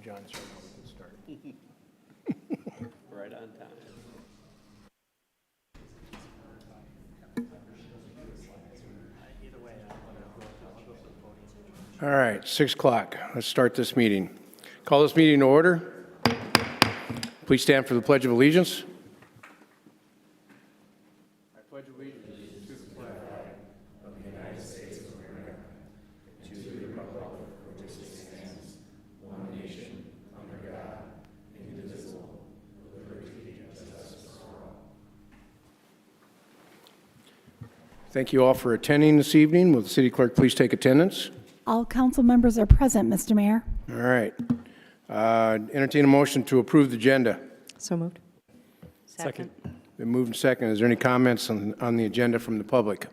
John, so now we can start. Right on time. All right, 6 o'clock. Let's start this meeting. Call this meeting to order. Please stand for the Pledge of Allegiance. I pledge allegiance to the flag of the United States of America, and to the republic for which it stands, one nation, under God, indivisible, with liberty and justice for all. Thank you all for attending this evening. Will the city clerk please take attendance? All council members are present, Mr. Mayor. All right. Entertain a motion to approve the agenda. So moved. Second. Been moved and seconded. Is there any comments on the agenda from the public?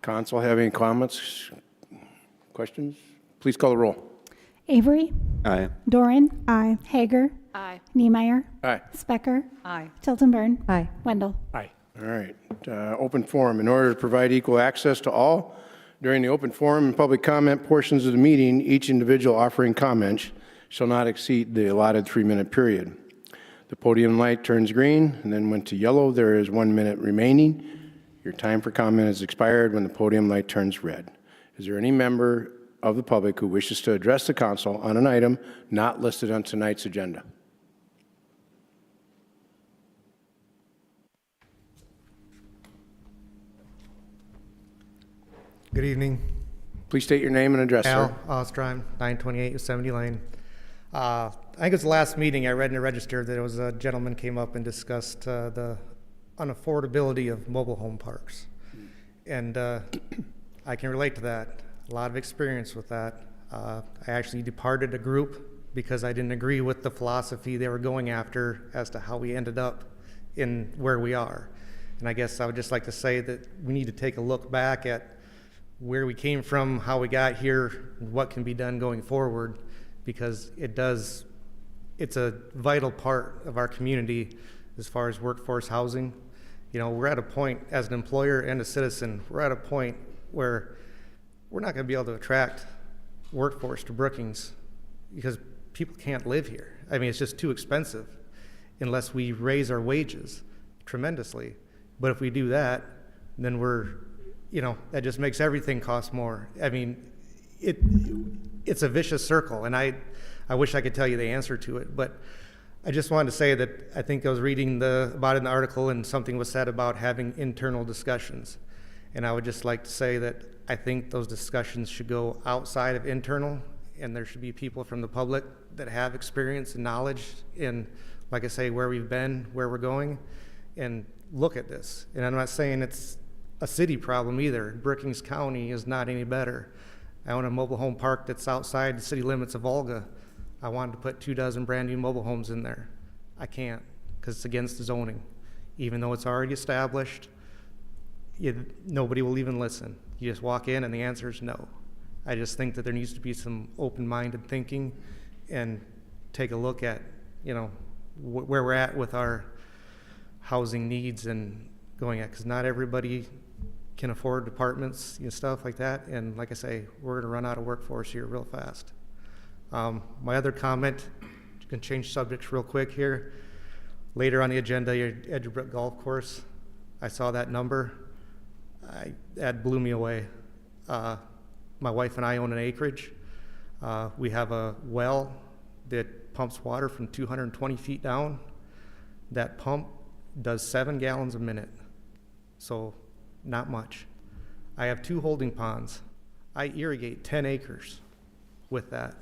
Council have any comments, questions? Please call the roll. Avery? Aye. Doran? Aye. Hager? Aye. Niemeyer? Aye. Specker? Aye. Tiltonburn? Aye. Wendell? Aye. All right. Open forum. In order to provide equal access to all, during the open forum and public comment portions of the meeting, each individual offering comments shall not exceed the allotted 3-minute period. The podium light turns green and then went to yellow. There is 1 minute remaining. Your time for comment has expired when the podium light turns red. Is there any member of the public who wishes to address the council on an item not listed on tonight's agenda? Good evening. Please state your name and address, Al sir. Ostrom, 928 Yosemite Lane. I think it was the last meeting I read in the register that it was a gentleman came up and discussed the unaffordability of mobile home parks. And I can relate to that. A lot of experience with that. I actually departed a group because I didn't agree with the philosophy they were going after as to how we ended up in where we are. And I guess I would just like to say that we need to take a look back at where we came from, how we got here, what can be done going forward, because it's a vital part of our community as far as workforce housing. You know, we're at a point as an employer and a citizen, we're at a point where we're not going to be able to attract workforce to Brookings because people can't live here. I mean, it's just too expensive unless we raise our wages tremendously. But if we do that, then that just makes everything cost more. I mean, it's a vicious circle, and I wish I could tell you the answer to it, but I just wanted to say that I think I was reading about it in the article, and something was said about having internal discussions. And I would just like to say that I think those discussions should go outside of internal, and there should be people from the public that have experience and knowledge in, like I say, where we've been, where we're going, and look at this. And I'm not saying it's a city problem either. Brookings County is not any better. I own a mobile home park that's outside the city limits of Olga. I wanted to put 24 brand new mobile homes in there. I can't because it's against the zoning. Even though it's already established, nobody will even listen. You just walk in and the answer is no. I just think that there needs to be some open-minded thinking and take a look at, where we're at with our housing needs and going at, because not everybody can afford apartments and stuff like that. And like I say, we're going to run out of workforce here real fast. My other comment, you can change subjects real quick here. Later on the agenda, your Edgebrook Golf Course, I saw that number. That blew me away. My wife and I own an acreage. We have a well that pumps water from 220 feet down. That pump does 7 gallons a minute. So not much. I have 2 holding ponds. I irrigate 10 acres with that.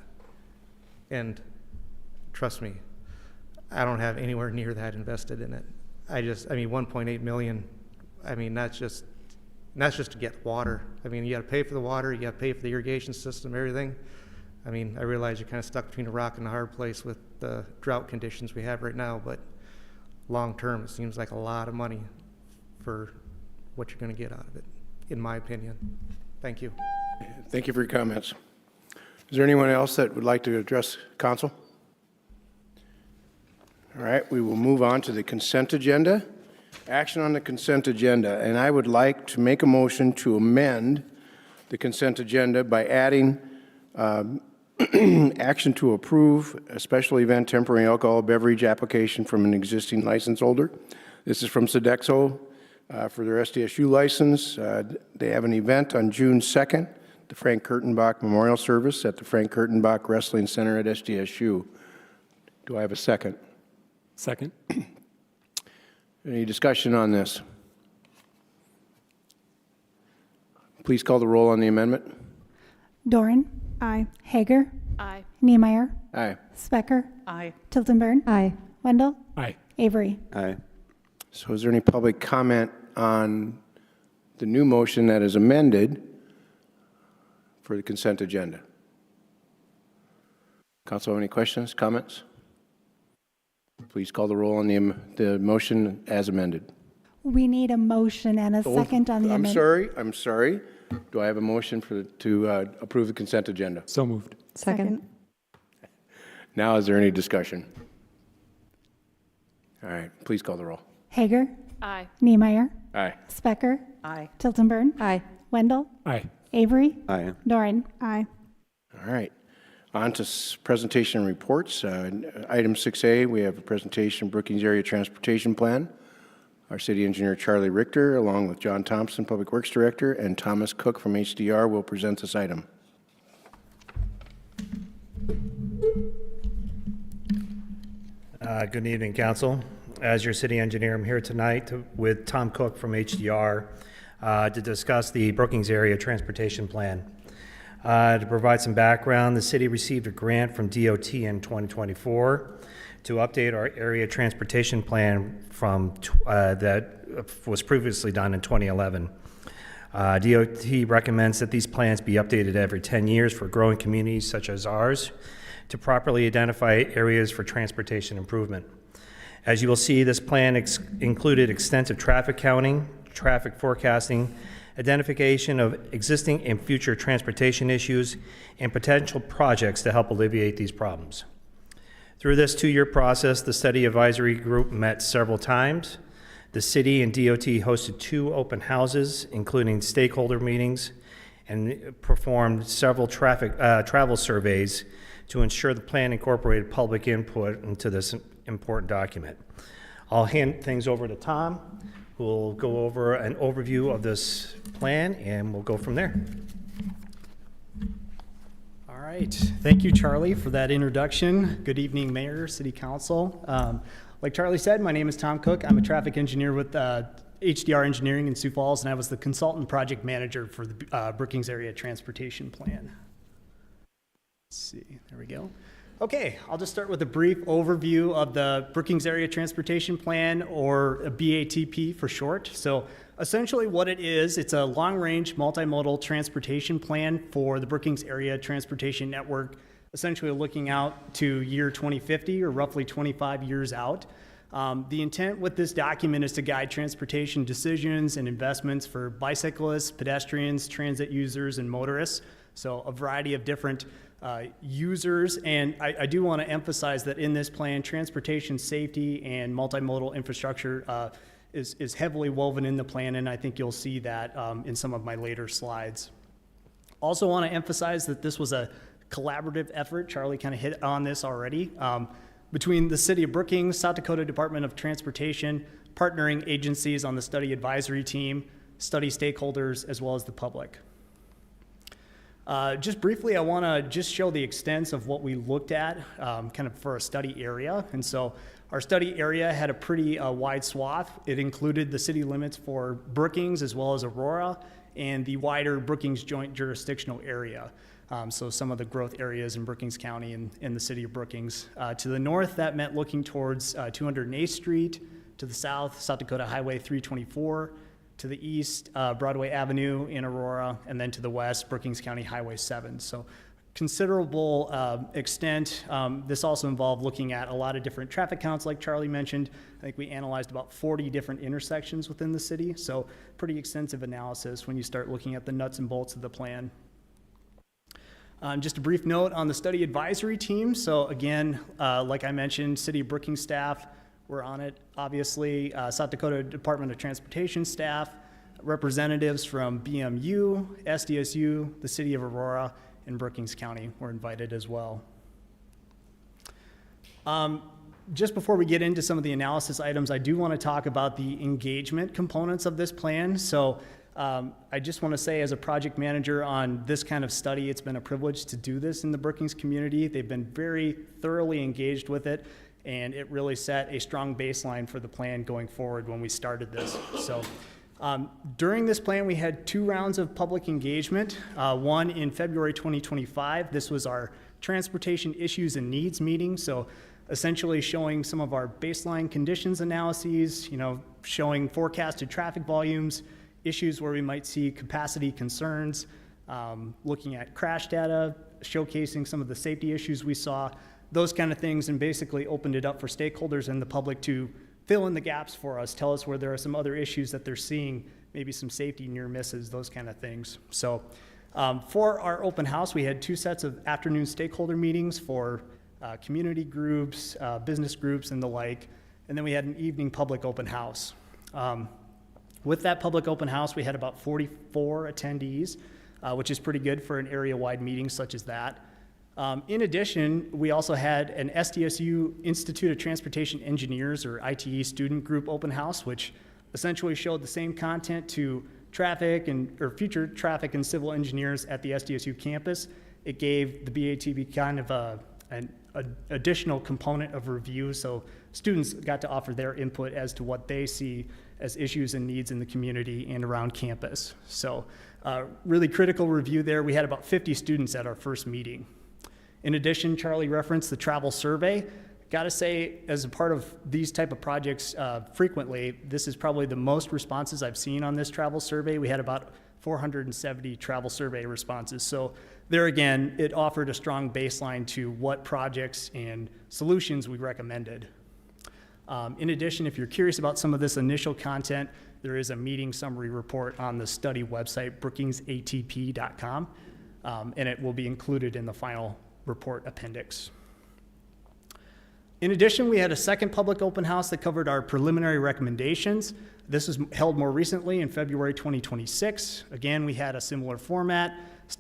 And trust me, I don't have anywhere near that invested in it. 1.8 million, that's just to get water. You gotta pay for the water, you gotta pay for the irrigation system, everything. I realize you're kind of stuck between a rock and a hard place with the drought conditions we have right now, but long term, it seems like a lot of money for what you're going to get out of it, in my opinion. Thank you. Thank you for your comments. Is there anyone else that would like to address council? All right, we will move on to the consent agenda. Action on the consent agenda, and I would like to make a motion to amend the consent agenda by adding Action to approve a special event temporary alcohol beverage application from an existing license holder. This is from Sodexo for their SDSU license. They have an event on June 2nd, the Frank Kurtenbach Memorial Service at the Frank Kurtenbach Wrestling Center at SDSU. Do I have a second? Second. Any discussion on this? Please call the roll on the amendment. Doran. Aye. Hager. Aye. Niemeyer. Aye. Specker. Aye. Tiltonburn. Aye. Wendell. Aye. Avery. Aye. So is there any public comment on the new motion that is amended for the consent agenda? Council, have any questions, comments? Please call the roll on the motion as amended. We need a motion and a second on the amendment. I'm sorry. Do I have a motion to approve the consent agenda? So moved. Second. Now, is there any discussion? All right, please call the roll. Hager. Aye. Niemeyer. Aye. Specker. Aye. Tiltonburn. Aye. Wendell. Aye. Avery. Aye. Doran. Aye. All right. On to presentation reports. Item 6A, we have a presentation, Brookings Area Transportation Plan. Our city engineer, Charlie Richter, along with John Thompson, Public Works Director, and Thomas Cook from HDR will present this item. Good evening, Council. As your city engineer, I'm here tonight with Tom Cook from HDR to discuss the Brookings Area Transportation Plan. To provide some background, the city received a grant from DOT in 2024 to update our area transportation plan from that was previously done in 2011. DOT recommends that these plans be updated every 10 years for growing communities such as ours to properly identify areas for transportation improvement. As you will see, this plan included extensive traffic counting, traffic forecasting, identification of existing and future transportation issues, and potential projects to help alleviate these problems. Through this 2-year process, the study advisory group met several times. The city and DOT hosted 2 open houses, including stakeholder meetings, and performed several travel surveys to ensure the plan incorporated public input into this important document. I'll hand things over to Tom, who will go over an overview of this plan, and we'll go from there. All right. Thank you, Charlie, for that introduction. Good evening, Mayor, City Council. Like Charlie said, my name is Tom Cook. I'm a traffic engineer with HDR Engineering in Sioux Falls, and I was the consultant project manager for the Brookings Area Transportation Plan. Let's see. There we go. Okay, I'll just start with a brief overview of the Brookings Area Transportation Plan, or a BATP for short. So essentially what it is, it's a long-range multimodal transportation plan for the Brookings Area Transportation Network, essentially looking out to year 2050, or roughly 25 years out. The intent with this document is to guide transportation decisions and investments for bicyclists, pedestrians, transit users, and motorists. So a variety of different users, and I do want to emphasize that in this plan, transportation safety and multimodal infrastructure is heavily woven in the plan, and I think you'll see that in some of my later slides. Also want to emphasize that this was a collaborative effort. Charlie kind of hit on this already. Between the City of Brookings, South Dakota Department of Transportation, partnering agencies on the study advisory team, study stakeholders, as well as the public. Just briefly, I want to just show the extents of what we looked at kind of for a study area. And so our study area had a pretty wide swath. It included the city limits for Brookings as well as Aurora and the wider Brookings joint jurisdictional area. So some of the growth areas in Brookings County and in the city of Brookings. To the north, that meant looking towards 208th Street. To the south, South Dakota Highway 324. To the east, Broadway Avenue in Aurora, and then to the west, Brookings County Highway 7. So considerable extent. This also involved looking at a lot of different traffic counts, like Charlie mentioned. I think we analyzed about 40 different intersections within the city, so pretty extensive analysis when you start looking at the nuts and bolts of the plan. Just a brief note on the study advisory team. So again, like I mentioned, City of Brookings staff, we're on it, obviously. South Dakota Department of Transportation staff, representatives from BMU, SDSU, the City of Aurora, in Brookings County were invited as well. Just before we get into some of the analysis items, I do want to talk about the engagement components of this plan. So I just want to say, as a project manager on this kind of study, it's been a privilege to do this in the Brookings community. They've been very thoroughly engaged with it, and it really set a strong baseline for the plan going forward when we started this. So during this plan, we had 2 rounds of public engagement, one in February 2025. This was our transportation issues and needs meeting. So essentially showing some of our baseline conditions analyses, showing forecasted traffic volumes, issues where we might see capacity concerns, looking at crash data, showcasing some of the safety issues we saw, those kind of things, and basically opened it up for stakeholders and the public to fill in the gaps for us, tell us where there are some other issues that they're seeing, maybe some safety near misses, those kind of things. So for our open house, we had 2 sets of afternoon stakeholder meetings for community groups, business groups, and the like. And then we had an evening public open house. With that public open house, we had about 44 attendees, which is pretty good for an area-wide meeting such as that. In addition, we also had an SDSU Institute of Transportation Engineers, or ITE, student group open house, which essentially showed the same content to traffic or future traffic and civil engineers at the SDSU campus. It gave the BATB kind of an additional component of review, so students got to offer their input as to what they see as issues and needs in the community and around campus. So really critical review there. We had about 50 students at our first meeting. In addition, Charlie referenced the travel survey. Got to say, as a part of these type of projects frequently, this is probably the most responses I've seen on this travel survey. We had about 470 travel survey responses. So there again, it offered a strong baseline to what projects and solutions we recommended. In addition, if you're curious about some of this initial content, there is a meeting summary report on the study website, brookingsatp.com, and it will be included in the final report appendix. In addition, we had a second public open house that covered our preliminary recommendations. This was held more recently in February 2026. Again, we had a similar format,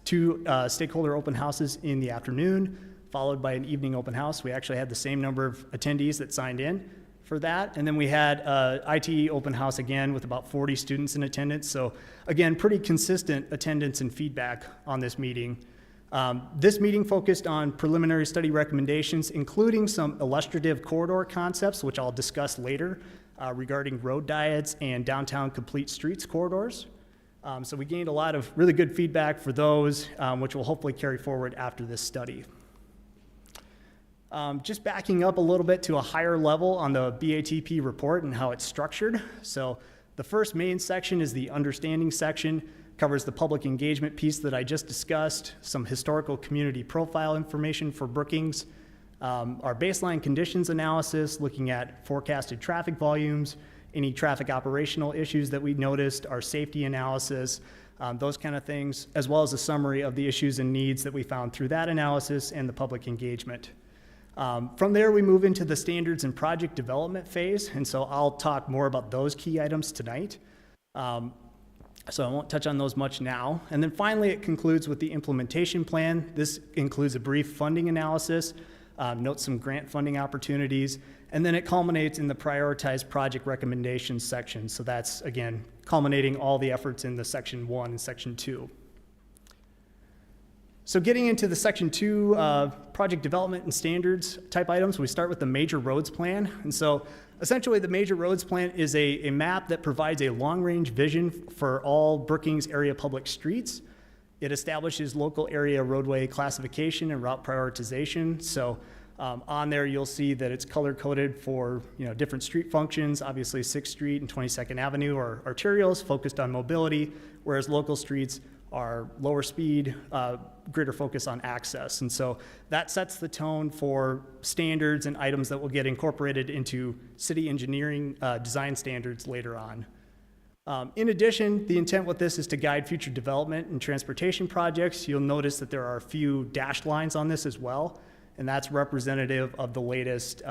2 stakeholder open houses in the afternoon, followed by an evening open house. We actually had the same number of attendees that signed in for that. And then we had ITE open house again with about 40 students in attendance. So again, pretty consistent attendance and feedback on this meeting. This meeting focused on preliminary study recommendations, including some illustrative corridor concepts, which I'll discuss later, regarding road diets and downtown complete streets corridors. So we gained a lot of really good feedback for those, which will hopefully carry forward after this study. Just backing up a little bit to a higher level on the BATP report and how it's structured. So the first main section is the understanding section. Covers the public engagement piece that I just discussed, some historical community profile information for Brookings, our baseline conditions analysis, looking at forecasted traffic volumes, any traffic operational issues that we noticed, our safety analysis, those kind of things, as well as a summary of the issues and needs that we found through that analysis and the public engagement. From there, we move into the standards and project development phase, and so I'll talk more about those key items tonight. So I won't touch on those much now. And then finally, it concludes with the implementation plan. This includes a brief funding analysis, notes some grant funding opportunities, and then it culminates in the prioritized project recommendations section. So that's, again, culminating all the efforts in the section 1 and section 2. So getting into the section 2 project development and standards type items, we start with the major roads plan. And so essentially the major roads plan is a map that provides a long-range vision for all Brookings area public streets. It establishes local area roadway classification and route prioritization. So on there you'll see that it's color-coded for different street functions. Obviously 6th Street and 22nd Avenue are arterials focused on mobility, whereas local streets are lower speed, greater focus on access. And so that sets the tone for standards and items that will get incorporated into city engineering design standards later on. In addition, the intent with this is to guide future development and transportation projects. You'll notice that there are a few dashed lines on this as well, and that's representative of the latest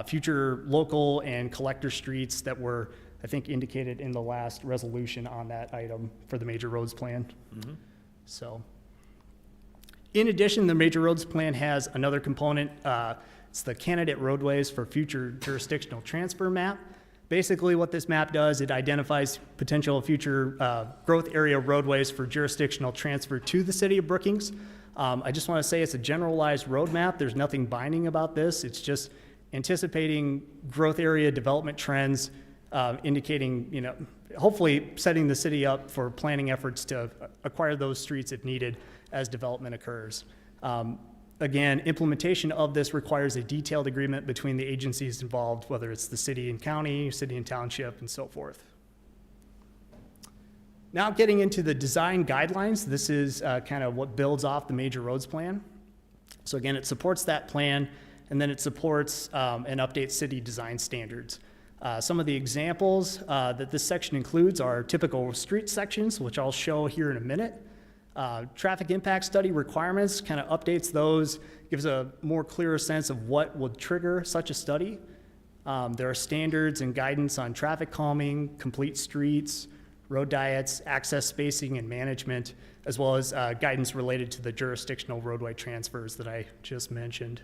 future local and collector streets that were, I think, indicated in the last resolution on that item for the major roads plan. Mm-hmm. So In addition, the Major Roads Plan has another component. It's the candidate roadways for future jurisdictional transfer map. Basically, what this map does, it identifies potential future growth area roadways for jurisdictional transfer to the city of Brookings. I just want to say it's a generalized roadmap. There's nothing binding about this. It's just anticipating growth area development trends, indicating, you know, hopefully setting the city up for planning efforts to acquire those streets if needed as development occurs. Again, implementation of this requires a detailed agreement between the agencies involved, whether it's the city and county, city and township, and so forth. Now getting into the design guidelines, this is kind of what builds off the Major Roads Plan. So again, it supports that plan, and then it supports and updates city design standards. Some of the examples that this section includes are typical street sections, which I'll show here in a minute. Traffic impact study requirements kind of updates those, gives a more clearer sense of what would trigger such a study. There are standards and guidance on traffic calming, complete streets, road diets, access spacing and management, as well as guidance related to the jurisdictional roadway transfers that I just mentioned.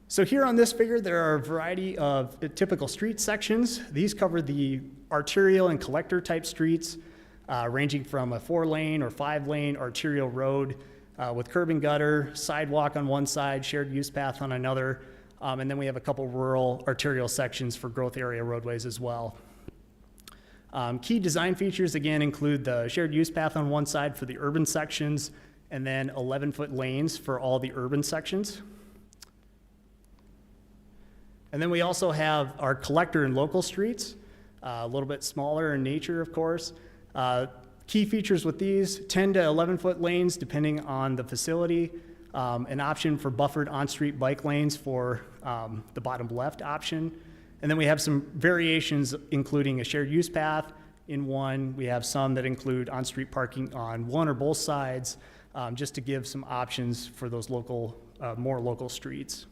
So here on this figure, there are a variety of typical street sections. These cover the arterial and collector type streets, ranging from a 4-lane or 5-lane arterial road with curb and gutter, sidewalk on one side, shared use path on another, and then we have a couple rural arterial sections for growth area roadways as well. Key design features, again, include the shared use path on one side for the urban sections, and then 11-foot lanes for all the urban sections. And then we also have our collector and local streets, a little bit smaller in nature, of course. Key features with these, 10 to 11-foot lanes depending on the facility, an option for buffered on-street bike lanes for the bottom left option. And then we have some variations including a shared use path in one. We have some that include on-street parking on one or both sides, just to give some options for those local, more local streets.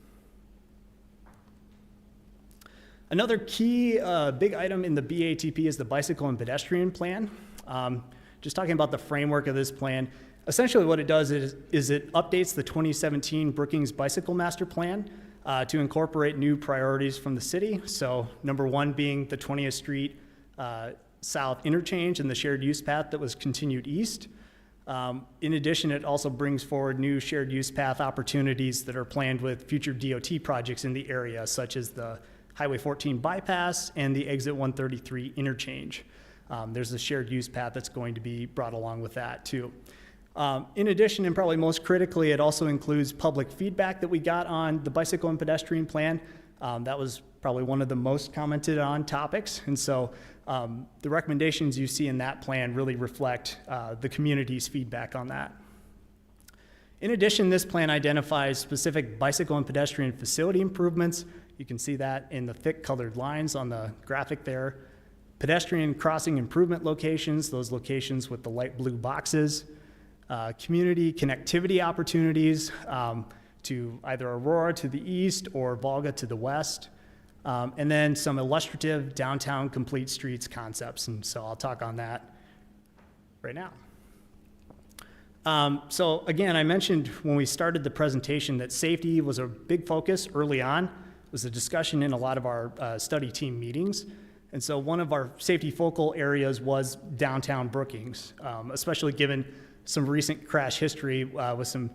Another key big item in the BATP is the bicycle and pedestrian plan. Just talking about the framework of this plan, essentially what it does is it updates the 2017 Brookings Bicycle Master Plan to incorporate new priorities from the city. So number one being the 20th Street South interchange and the shared use path that was continued east. In addition, it also brings forward new shared use path opportunities that are planned with future DOT projects in the area, such as the Highway 14 bypass and the Exit 133 interchange. There's a shared use path that's going to be brought along with that too. In addition, and probably most critically, it also includes public feedback that we got on the bicycle and pedestrian plan. That was probably one of the most commented on topics. And so the recommendations you see in that plan really reflect the community's feedback on that. In addition, this plan identifies specific bicycle and pedestrian facility improvements. You can see that in the thick colored lines on the graphic there. Pedestrian crossing improvement locations, those locations with the light blue boxes. Community connectivity opportunities to either Aurora to the east or Volga to the west. And then some illustrative downtown complete streets concepts. And so I'll talk on that right now. So again, I mentioned when we started the presentation that safety was a big focus early on. It was a discussion in a lot of our study team meetings. And so one of our safety focal areas was downtown Brookings, especially given some recent crash history with some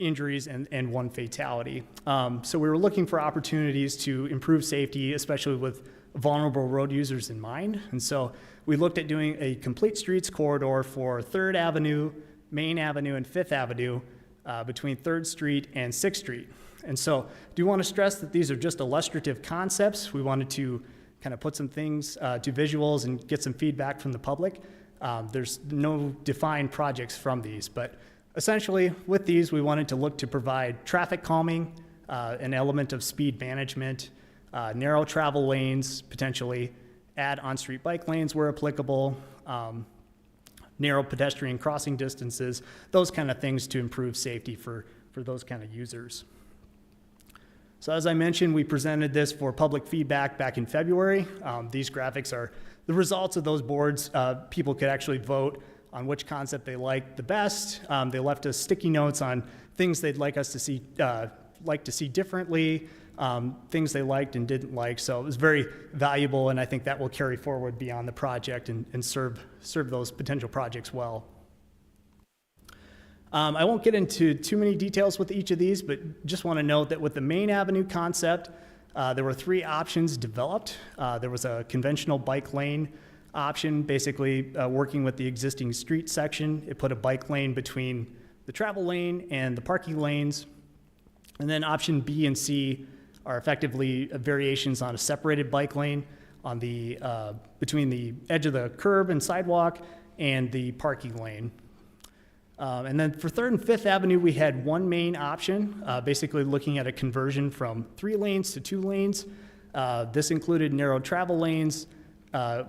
injuries and one fatality. So we were looking for opportunities to improve safety, especially with vulnerable road users in mind. And so we looked at doing a complete streets corridor for 3rd Avenue, Main Avenue, and 5th Avenue between 3rd Street and 6th Street. And so do want to stress that these are just illustrative concepts. We wanted to kind of put some things to visuals and get some feedback from the public. There's no defined projects from these, but essentially with these, we wanted to look to provide traffic calming, an element of speed management, narrow travel lanes, potentially add on-street bike lanes where applicable, narrow pedestrian crossing distances, those kind of things to improve safety for those kind of users. So as I mentioned, we presented this for public feedback back in February. These graphics are the results of those boards. People could actually vote on which concept they liked the best. They left us sticky notes on things they'd like us to see differently, things they liked and didn't like. So it was very valuable, and I think that will carry forward beyond the project and serve those potential projects well. I won't get into too many details with each of these, but just want to note that with the Main Avenue concept, there were 3 options developed. There was a conventional bike lane option, basically working with the existing street section. It put a bike lane between the travel lane and the parking lanes. And then option B and C are effectively variations on a separated bike lane on the between the edge of the curb and sidewalk and the parking lane. And then for 3rd and 5th Avenue, we had one main option, basically looking at a conversion from 3 lanes to 2 lanes. This included narrow travel lanes,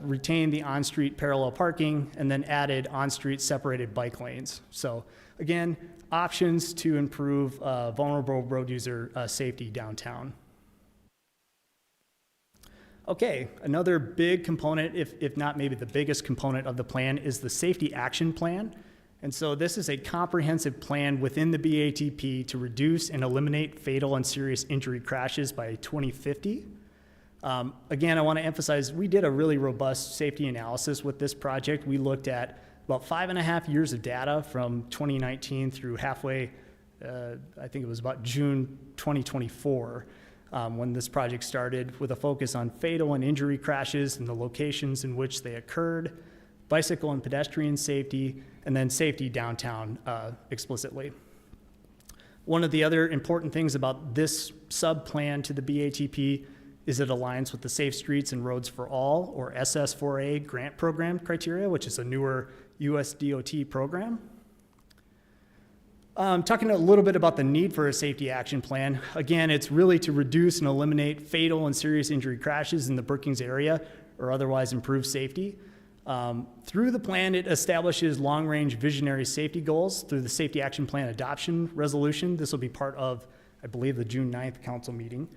retained the on-street parallel parking, and then added on-street separated bike lanes. So again, options to improve vulnerable road user safety downtown. Okay, another big component, if not maybe the biggest component of the plan, is the Safety Action Plan. And so this is a comprehensive plan within the BATP to reduce and eliminate fatal and serious injury crashes by 2050. Again, I want to emphasize we did a really robust safety analysis with this project. We looked at about 5.5 years of data from 2019 through halfway, I think it was about June 2024, when this project started, with a focus on fatal and injury crashes and the locations in which they occurred, bicycle and pedestrian safety, and then safety downtown explicitly. One of the other important things about this sub-plan to the BATP is it aligns with the Safe Streets and Roads for All, or SS4A grant program criteria, which is a newer US DOT program. Talking a little bit about the need for a safety action plan. Again, it's really to reduce and eliminate fatal and serious injury crashes in the Brookings area or otherwise improve safety. Through the plan, it establishes long-range visionary safety goals through the Safety Action Plan adoption resolution. This will be part of, I believe, the June 9th council meeting.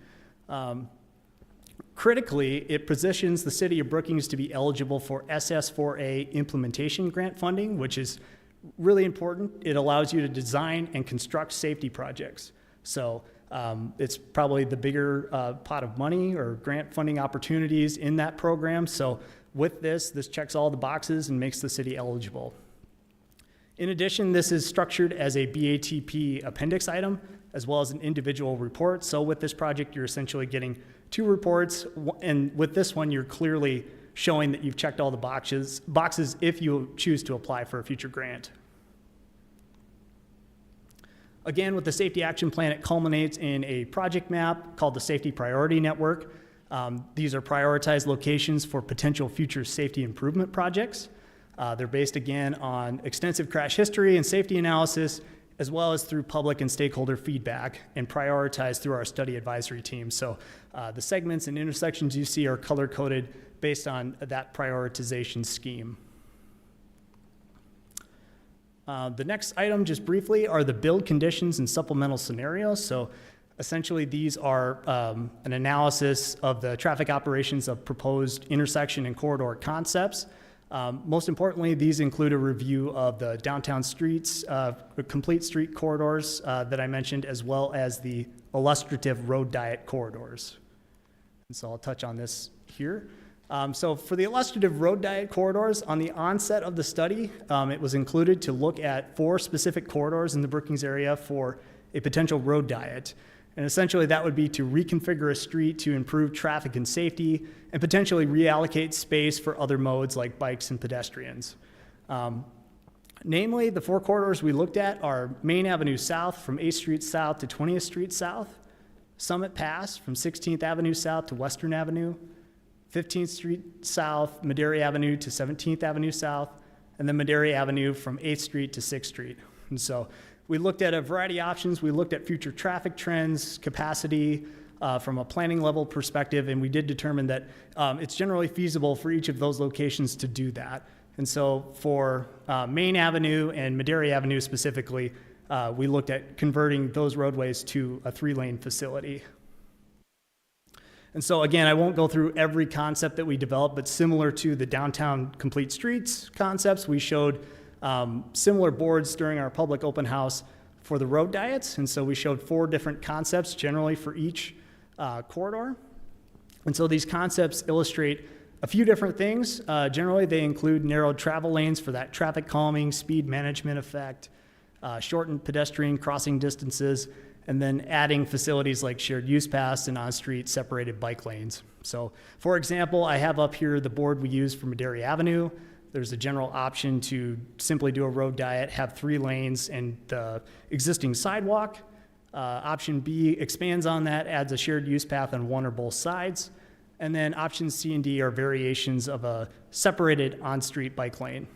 Critically, it positions the city of Brookings to be eligible for SS4A implementation grant funding, which is really important. It allows you to design and construct safety projects. So it's probably the bigger pot of money or grant funding opportunities in that program. So with this checks all the boxes and makes the city eligible. In addition, this is structured as a BATP appendix item, as well as an individual report. So with this project, you're essentially getting 2 reports, and with this one, you're clearly showing that you've checked all the boxes if you choose to apply for a future grant. Again, with the Safety Action Plan, it culminates in a project map called the Safety Priority Network. These are prioritized locations for potential future safety improvement projects. They're based, again, on extensive crash history and safety analysis, as well as through public and stakeholder feedback, and prioritized through our study advisory team. So the segments and intersections you see are color-coded based on that prioritization scheme. The next item, just briefly, are the build conditions and supplemental scenarios. So essentially, these are an analysis of the traffic operations of proposed intersection and corridor concepts. Most importantly, these include a review of the downtown streets, complete street corridors that I mentioned, as well as the illustrative road diet corridors. And so I'll touch on this here. So for the illustrative road diet corridors, on the onset of the study, it was included to look at 4 specific corridors in the Brookings area for a potential road diet. And essentially that would be to reconfigure a street to improve traffic and safety and potentially reallocate space for other modes like bikes and pedestrians. Namely, the 4 corridors we looked at are Main Avenue South from 8th Street South to 20th Street South, Summit Pass from 16th Avenue South to Western Avenue, 15th Street South, Madera Avenue to 17th Avenue South, and then Madera Avenue from 8th Street to 6th Street. And so we looked at a variety of options. We looked at future traffic trends, capacity from a planning level perspective, and we did determine that it's generally feasible for each of those locations to do that. And so for Main Avenue and Madera Avenue specifically, we looked at converting those roadways to a 3-lane facility. And so again, I won't go through every concept that we developed, but similar to the downtown complete streets concepts, we showed similar boards during our public open house for the road diets. And so we showed 4 different concepts generally for each corridor. And so these concepts illustrate a few different things. Generally, they include narrowed travel lanes for that traffic calming, speed management effect, shortened pedestrian crossing distances, and then adding facilities like shared use paths and on-street separated bike lanes. So, for example, I have up here the board we use for Madera Avenue. There's a general option to simply do a road diet, have 3 lanes and the existing sidewalk. Option B expands on that, adds a shared use path on one or both sides. And then options C and D are variations of a separated on-street bike lane.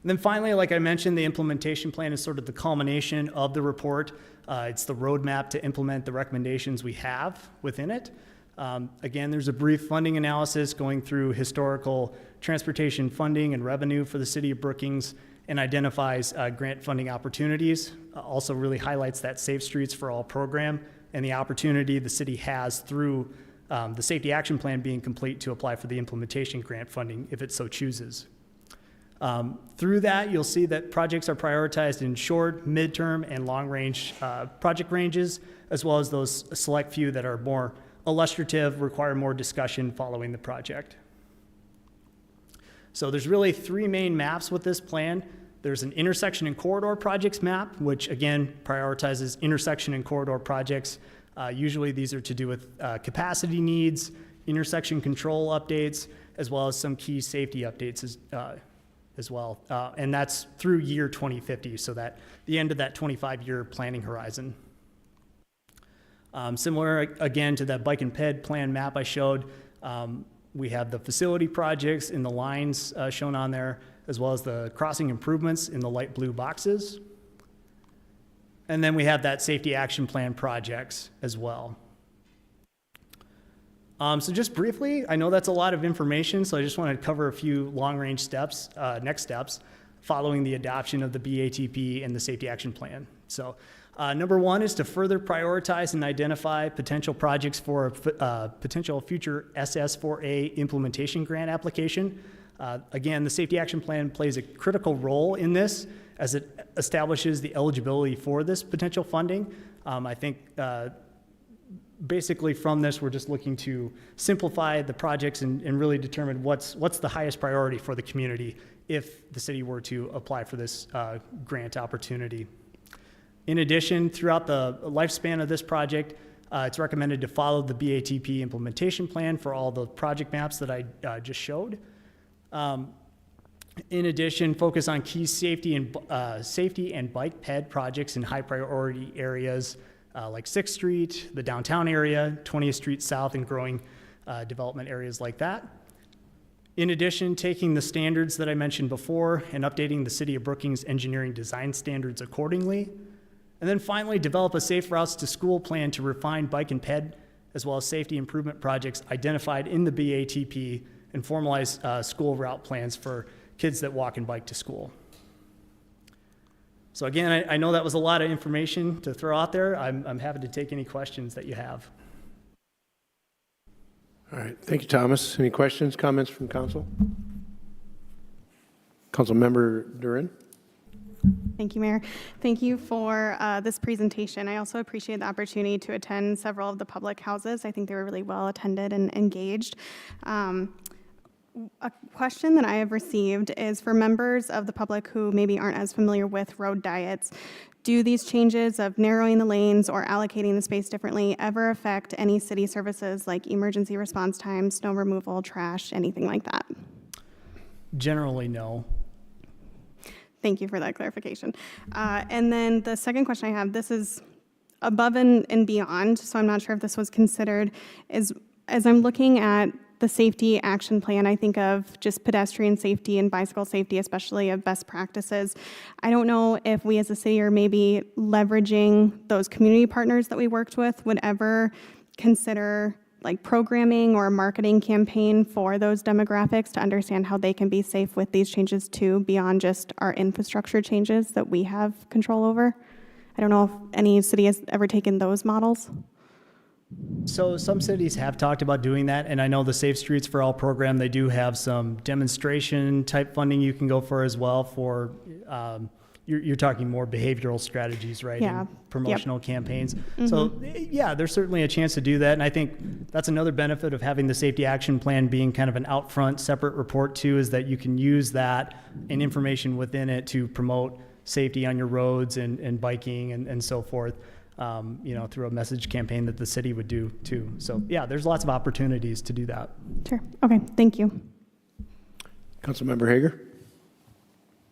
And then finally, like I mentioned, the implementation plan is sort of the culmination of the report. It's the roadmap to implement the recommendations we have within it. Again, there's a brief funding analysis going through historical transportation funding and revenue for the city of Brookings and identifies grant funding opportunities. Also really highlights that Safe Streets for All program and the opportunity the city has through the Safety Action Plan being complete to apply for the implementation grant funding if it so chooses. Through that, you'll see that projects are prioritized in short, midterm, and long-range project ranges, as well as those select few that are more illustrative, require more discussion following the project. So there's really 3 main maps with this plan. There's an intersection and corridor projects map, which again prioritizes intersection and corridor projects. Usually these are to do with capacity needs, intersection control updates, as well as some key safety updates as well. And that's through year 2050, so that the end of that 25-year planning horizon. Similar again to that bike and ped plan map I showed, we have the facility projects in the lines shown on there, as well as the crossing improvements in the light blue boxes. And then we have that safety action plan projects as well. So just briefly, I know that's a lot of information, so I just want to cover a few long-range steps, next steps, following the adoption of the BATP and the safety action plan. So number 1 is to further prioritize and identify potential projects for a potential future SS4A implementation grant application. Again, the Safety Action Plan plays a critical role in this as it establishes the eligibility for this potential funding. I think basically from this, we're just looking to simplify the projects and really determine what's the highest priority for the community if the city were to apply for this grant opportunity. In addition, throughout the lifespan of this project, it's recommended to follow the BATP implementation plan for all the project maps that I just showed. In addition, focus on key safety and bike ped projects in high priority areas like 6th Street, the downtown area, 20th Street South, and growing development areas like that. In addition, taking the standards that I mentioned before and updating the City of Brookings engineering design standards accordingly. And then finally, develop a safe routes to school plan to refine bike and ped, as well as safety improvement projects identified in the BATP and formalize school route plans for kids that walk and bike to school. So again, I know that was a lot of information to throw out there. I'm happy to take any questions that you have. All right, thank you, Thomas. Any questions, comments from council? Councilmember Durin. Thank you, Mayor. Thank you for this presentation. I also appreciate the opportunity to attend several of the public houses. I think they were really well attended and engaged. A question that I have received is for members of the public who maybe aren't as familiar with road diets, do these changes of narrowing the lanes or allocating the space differently ever affect any city services like emergency response time, snow removal, trash, anything like that? Generally, no. Thank you for that clarification. And then the second question I have, this is above and beyond, so I'm not sure if this was considered, is as I'm looking at the safety action plan, I think of just pedestrian safety and bicycle safety, especially of best practices. I don't know if we as a city are maybe leveraging those community partners that we worked with would ever consider like programming or a marketing campaign for those demographics to understand how they can be safe with these changes too, beyond just our infrastructure changes that we have control over. I don't know if any city has ever taken those models. So some cities have talked about doing that, and I know the Safe Streets for All program, they do have some demonstration type funding you can go for as well for, you're talking more behavioral strategies, right? Yeah. And promotional campaigns. So yeah, there's certainly a chance to do that, and I think that's another benefit of having the safety action plan being kind of an out front separate report too, is that you can use that and information within it to promote safety on your roads and biking and so forth. Through a message campaign that the city would do too. So yeah, there's lots of opportunities to do that. Sure. Okay, thank you. Councilmember Hager?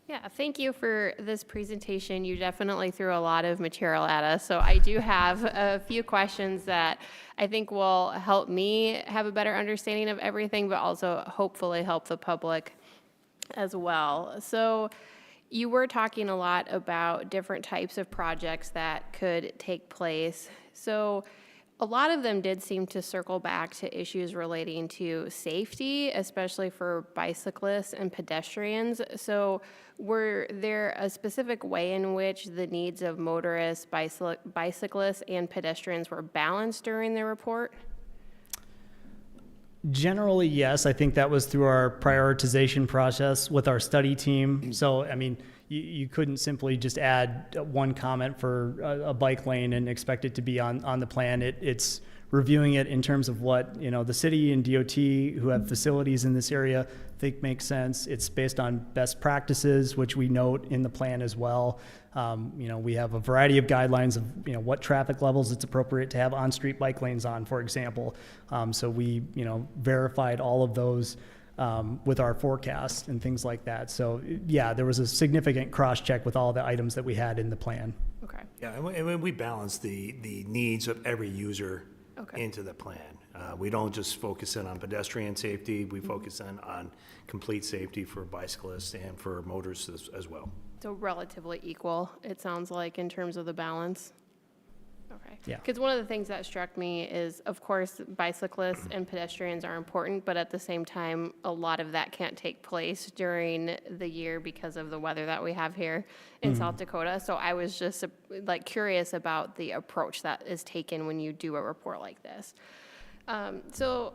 Yeah, thank you for this presentation. You definitely threw a lot of material at us. So I do have a few questions that I think will help me have a better understanding of everything, but also hopefully help the public as well. So you were talking a lot about different types of projects that could take place. So a lot of them did seem to circle back to issues relating to safety, especially for bicyclists and pedestrians. So were there a specific way in which the needs of motorists, bicyclists, and pedestrians were balanced during the report? Generally, yes. I think that was through our prioritization process with our study team. So, I mean, you couldn't simply just add one comment for a bike lane and expect it to be on the plan. It's reviewing it in terms of what, the city and DOT who have facilities in this area think makes sense. It's based on best practices, which we note in the plan as well. We have a variety of guidelines of, what traffic levels it's appropriate to have on-street bike lanes on, for example. So we, verified all of those with our forecast and things like that. So yeah, there was a significant cross-check with all the items that we had in the plan. Okay. Yeah, and we balance the needs of every user Okay. into the plan. We don't just focus in on pedestrian safety, we focus in on complete safety for bicyclists and for motorists as well. So relatively equal, it sounds like, in terms of the balance? Okay. Yeah. Because one of the things that struck me is, of course, bicyclists and pedestrians are important, but at the same time, a lot of that can't take place during the year because of the weather that we have here in South Dakota. So I was just curious about the approach that is taken when you do a report like this. So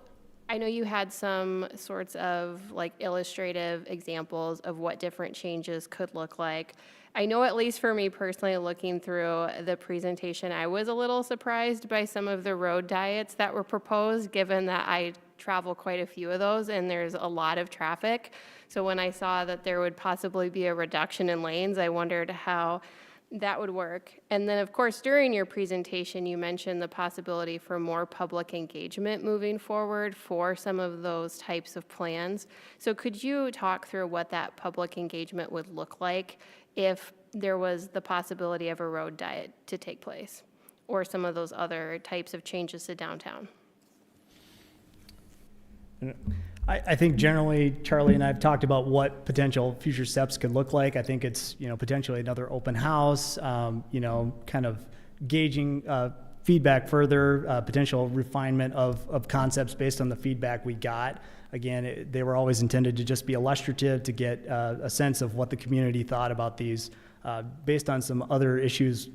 I know you had some sorts of illustrative examples of what different changes could look like. I know, at least for me personally, looking through the presentation, I was a little surprised by some of the road diets that were proposed, given that I travel quite a few of those and there's a lot of traffic. So when I saw that there would possibly be a reduction in lanes, I wondered how that would work. And then, of course, during your presentation, you mentioned the possibility for more public engagement moving forward for some of those types of plans. So could you talk through what that public engagement would look like if there was the possibility of a road diet to take place, or some of those other types of changes to downtown? I think generally, Charlie and I have talked about what potential future steps could look like. I think it's, potentially another open house, kind of gauging feedback further, potential refinement of concepts based on the feedback we got. Again, they were always intended to just be illustrative to get a sense of what the community thought about these. Based on some other issues,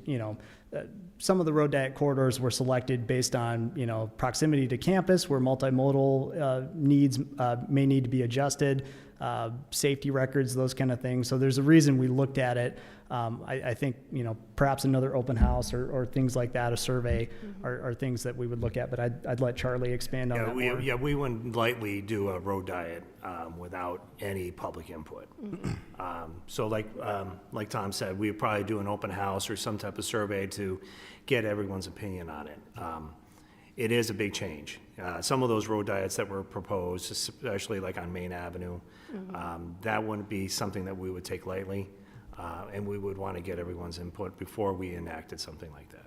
some of the road diet corridors were selected based on, proximity to campus where multimodal needs may need to be adjusted, safety records, those kind of things. So there's a reason we looked at it. I think, perhaps another open house or things like that, a survey are things that we would look at, but I'd let Charlie expand on that more. We wouldn't lightly do a road diet without any public input. So like Tom said, we'd probably do an open house or some type of survey to get everyone's opinion on it. It is a big change. Some of those road diets that were proposed, especially like on Main Avenue, that wouldn't be something that we would take lightly. And we would want to get everyone's input before we enacted something like that.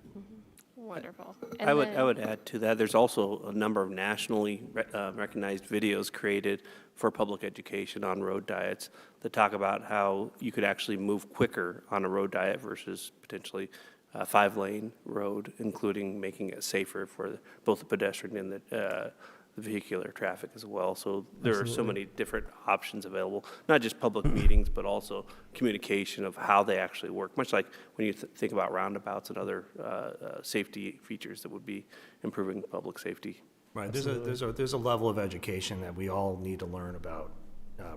Wonderful. I would add to that, there's also a number of nationally recognized videos created for public education on road diets that talk about how you could actually move quicker on a road diet versus potentially a 5-lane road, including making it safer for both the pedestrian and the vehicular traffic as well. So there are so many different options available, not just public meetings, but also communication of how they actually work, much like when you think about roundabouts and other safety features that would be improving public safety. Right, there's a level of education that we all need to learn about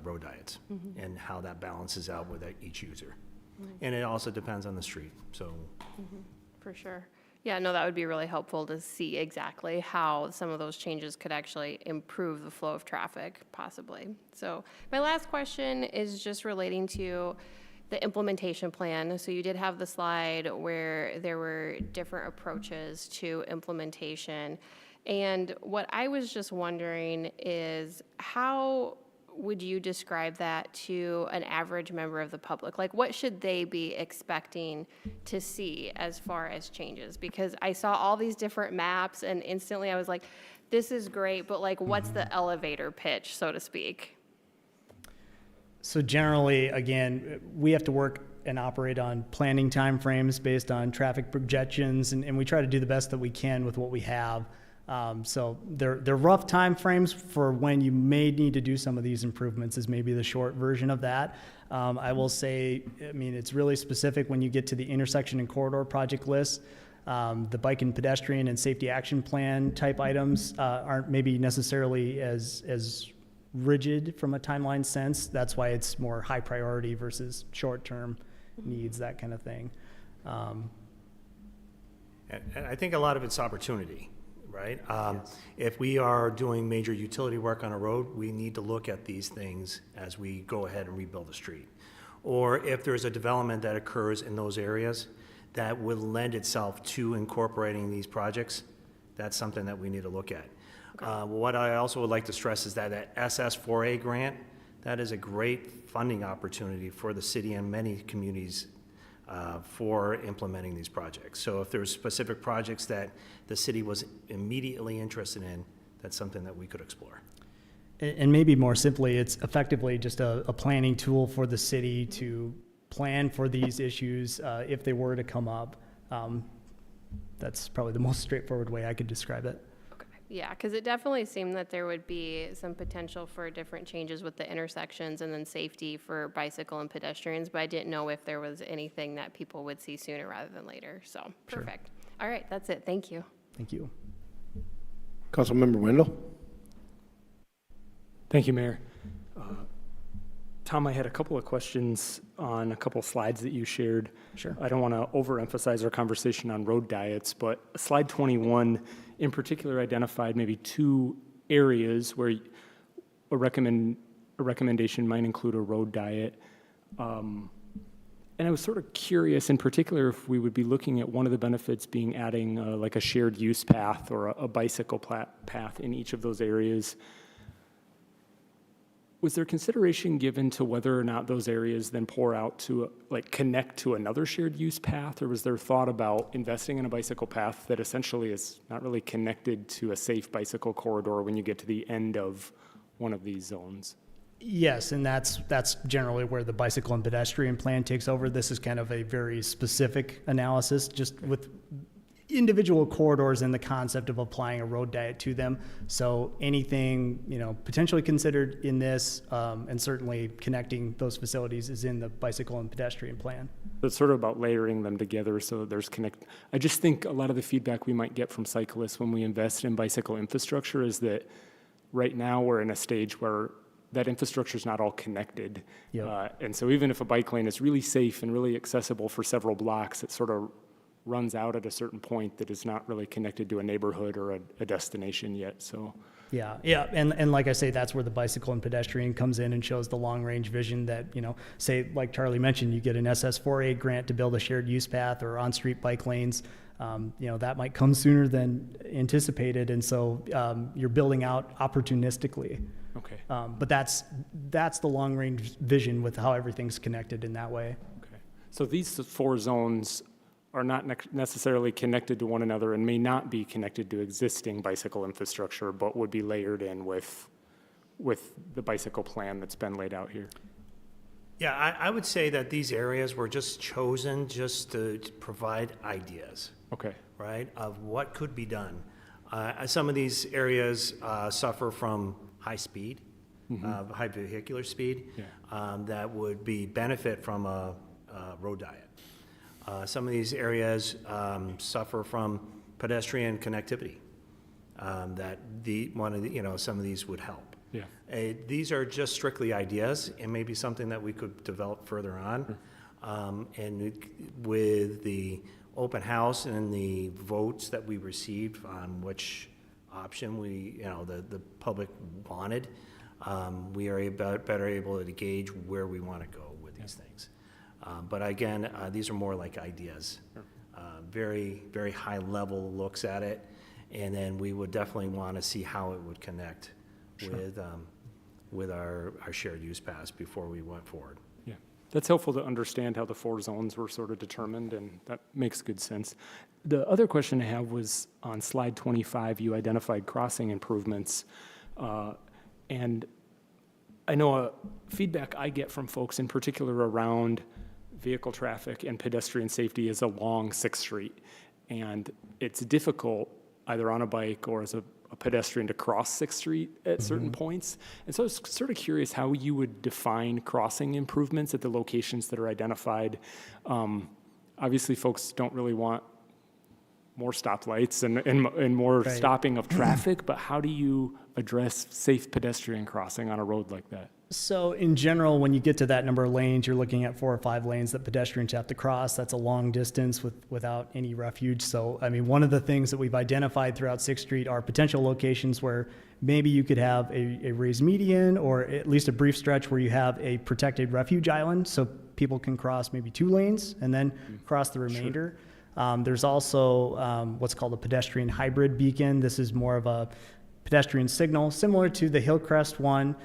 road diets and how that balances out with each user. And it also depends on the street, so. For sure. Yeah, no, that would be really helpful to see exactly how some of those changes could actually improve the flow of traffic, possibly. So my last question is just relating to the implementation plan. So you did have the slide where there were different approaches to implementation. And what I was just wondering is, how would you describe that to an average member of the public? Like, what should they be expecting to see as far as changes? Because I saw all these different maps and instantly I was like, this is great, but like, what's the elevator pitch, so to speak? So generally, again, we have to work and operate on planning timeframes based on traffic projections, and we try to do the best that we can with what we have. So they're rough timeframes for when you may need to do some of these improvements is maybe the short version of that. I will say, I mean, it's really specific when you get to the intersection and corridor project list. The bike and pedestrian and safety action plan type items aren't maybe necessarily as rigid from a timeline sense. That's why it's more high priority versus short-term needs, that kind of thing. And I think a lot of it's opportunity, right? If we are doing major utility work on a road, we need to look at these things as we go ahead and rebuild the street. Or if there's a development that occurs in those areas that would lend itself to incorporating these projects, that's something that we need to look at. What I also would like to stress is that SS4A grant, that is a great funding opportunity for the city and many communities for implementing these projects. So if there's specific projects that the city was immediately interested in, that's something that we could explore. And maybe more simply, it's effectively just a planning tool for the city to plan for these issues if they were to come up. That's probably the most straightforward way I could describe it. Yeah, because it definitely seemed that there would be some potential for different changes with the intersections and then safety for bicycle and pedestrians, but I didn't know if there was anything that people would see sooner rather than later. So, perfect. All right, that's it. Thank you. Thank you. Councilmember Wendell? Thank you, Mayor. Tom, I had a couple of questions on a couple slides that you shared. Sure. I don't want to overemphasize our conversation on road diets, but slide 21 in particular identified maybe two areas where a recommendation might include a road diet. And I was sort of curious in particular if we would be looking at one of the benefits being adding like a shared use path or a bicycle path in each of those areas. Was there consideration given to whether or not those areas then pour out to, like, connect to another shared use path? Or was there thought about investing in a bicycle path that essentially is not really connected to a safe bicycle corridor when you get to the end of one of these zones? Yes, and that's generally where the bicycle and pedestrian plan takes over. This is kind of a very specific analysis, just with individual corridors and the concept of applying a road diet to them. So anything, potentially considered in this, and certainly connecting those facilities is in the bicycle and pedestrian plan. So it's sort of about layering them together so that there's I just think a lot of the feedback we might get from cyclists when we invest in bicycle infrastructure is that right now we're in a stage where that infrastructure is not all connected. Yep. And so even if a bike lane is really safe and really accessible for several blocks, it sort of runs out at a certain point that is not really connected to a neighborhood or a destination yet. So Yeah, and like I say, that's where the bicycle and pedestrian comes in and shows the long-range vision that, say, like Charlie mentioned, you get an SS4A grant to build a shared use path or on-street bike lanes. That might come sooner than anticipated, and so you're building out opportunistically. Okay. But that's the long-range vision with how everything's connected in that way. Okay. So these four zones are not necessarily connected to one another and may not be connected to existing bicycle infrastructure, but would be layered in with the bicycle plan that's been laid out here. Yeah, I would say that these areas were just chosen just to provide ideas. Okay. Right, of what could be done. Some of these areas suffer from high speed, high vehicular speed, that would be benefit from a road diet. Some of these areas suffer from pedestrian connectivity, that some of these would help. Yeah. These are just strictly ideas, and maybe something that we could develop further on. And with the open house and the votes that we received on which option the public wanted, we are better able to gauge where we want to go with these things. But again, these are more like ideas. Very, very high level looks at it, and then we would definitely want to see how it would connect with our shared use pass before we went forward. Yeah, that's helpful to understand how the 4 zones were sort of determined, and that makes good sense. The other question I have was on slide 25, you identified crossing improvements. And I know feedback I get from folks in particular around vehicle traffic and pedestrian safety is along 6th Street. And it's difficult either on a bike or as a pedestrian to cross 6th Street at certain points. And so I was sort of curious how you would define crossing improvements at the locations that are identified. Obviously, folks don't really want more stoplights and more stopping of traffic, but how do you address safe pedestrian crossing on a road like that? So in general, when you get to that number of lanes, you're looking at 4 or 5 lanes that pedestrians have to cross. That's a long distance without any refuge. So, I mean, one of the things that we've identified throughout 6th Street are potential locations where maybe you could have a raised median or at least a brief stretch where you have a protected refuge island so people can cross maybe 2 lanes and then cross the remainder. There's also what's called a pedestrian hybrid beacon. This is more of a pedestrian signal, similar to the Hillcrest one,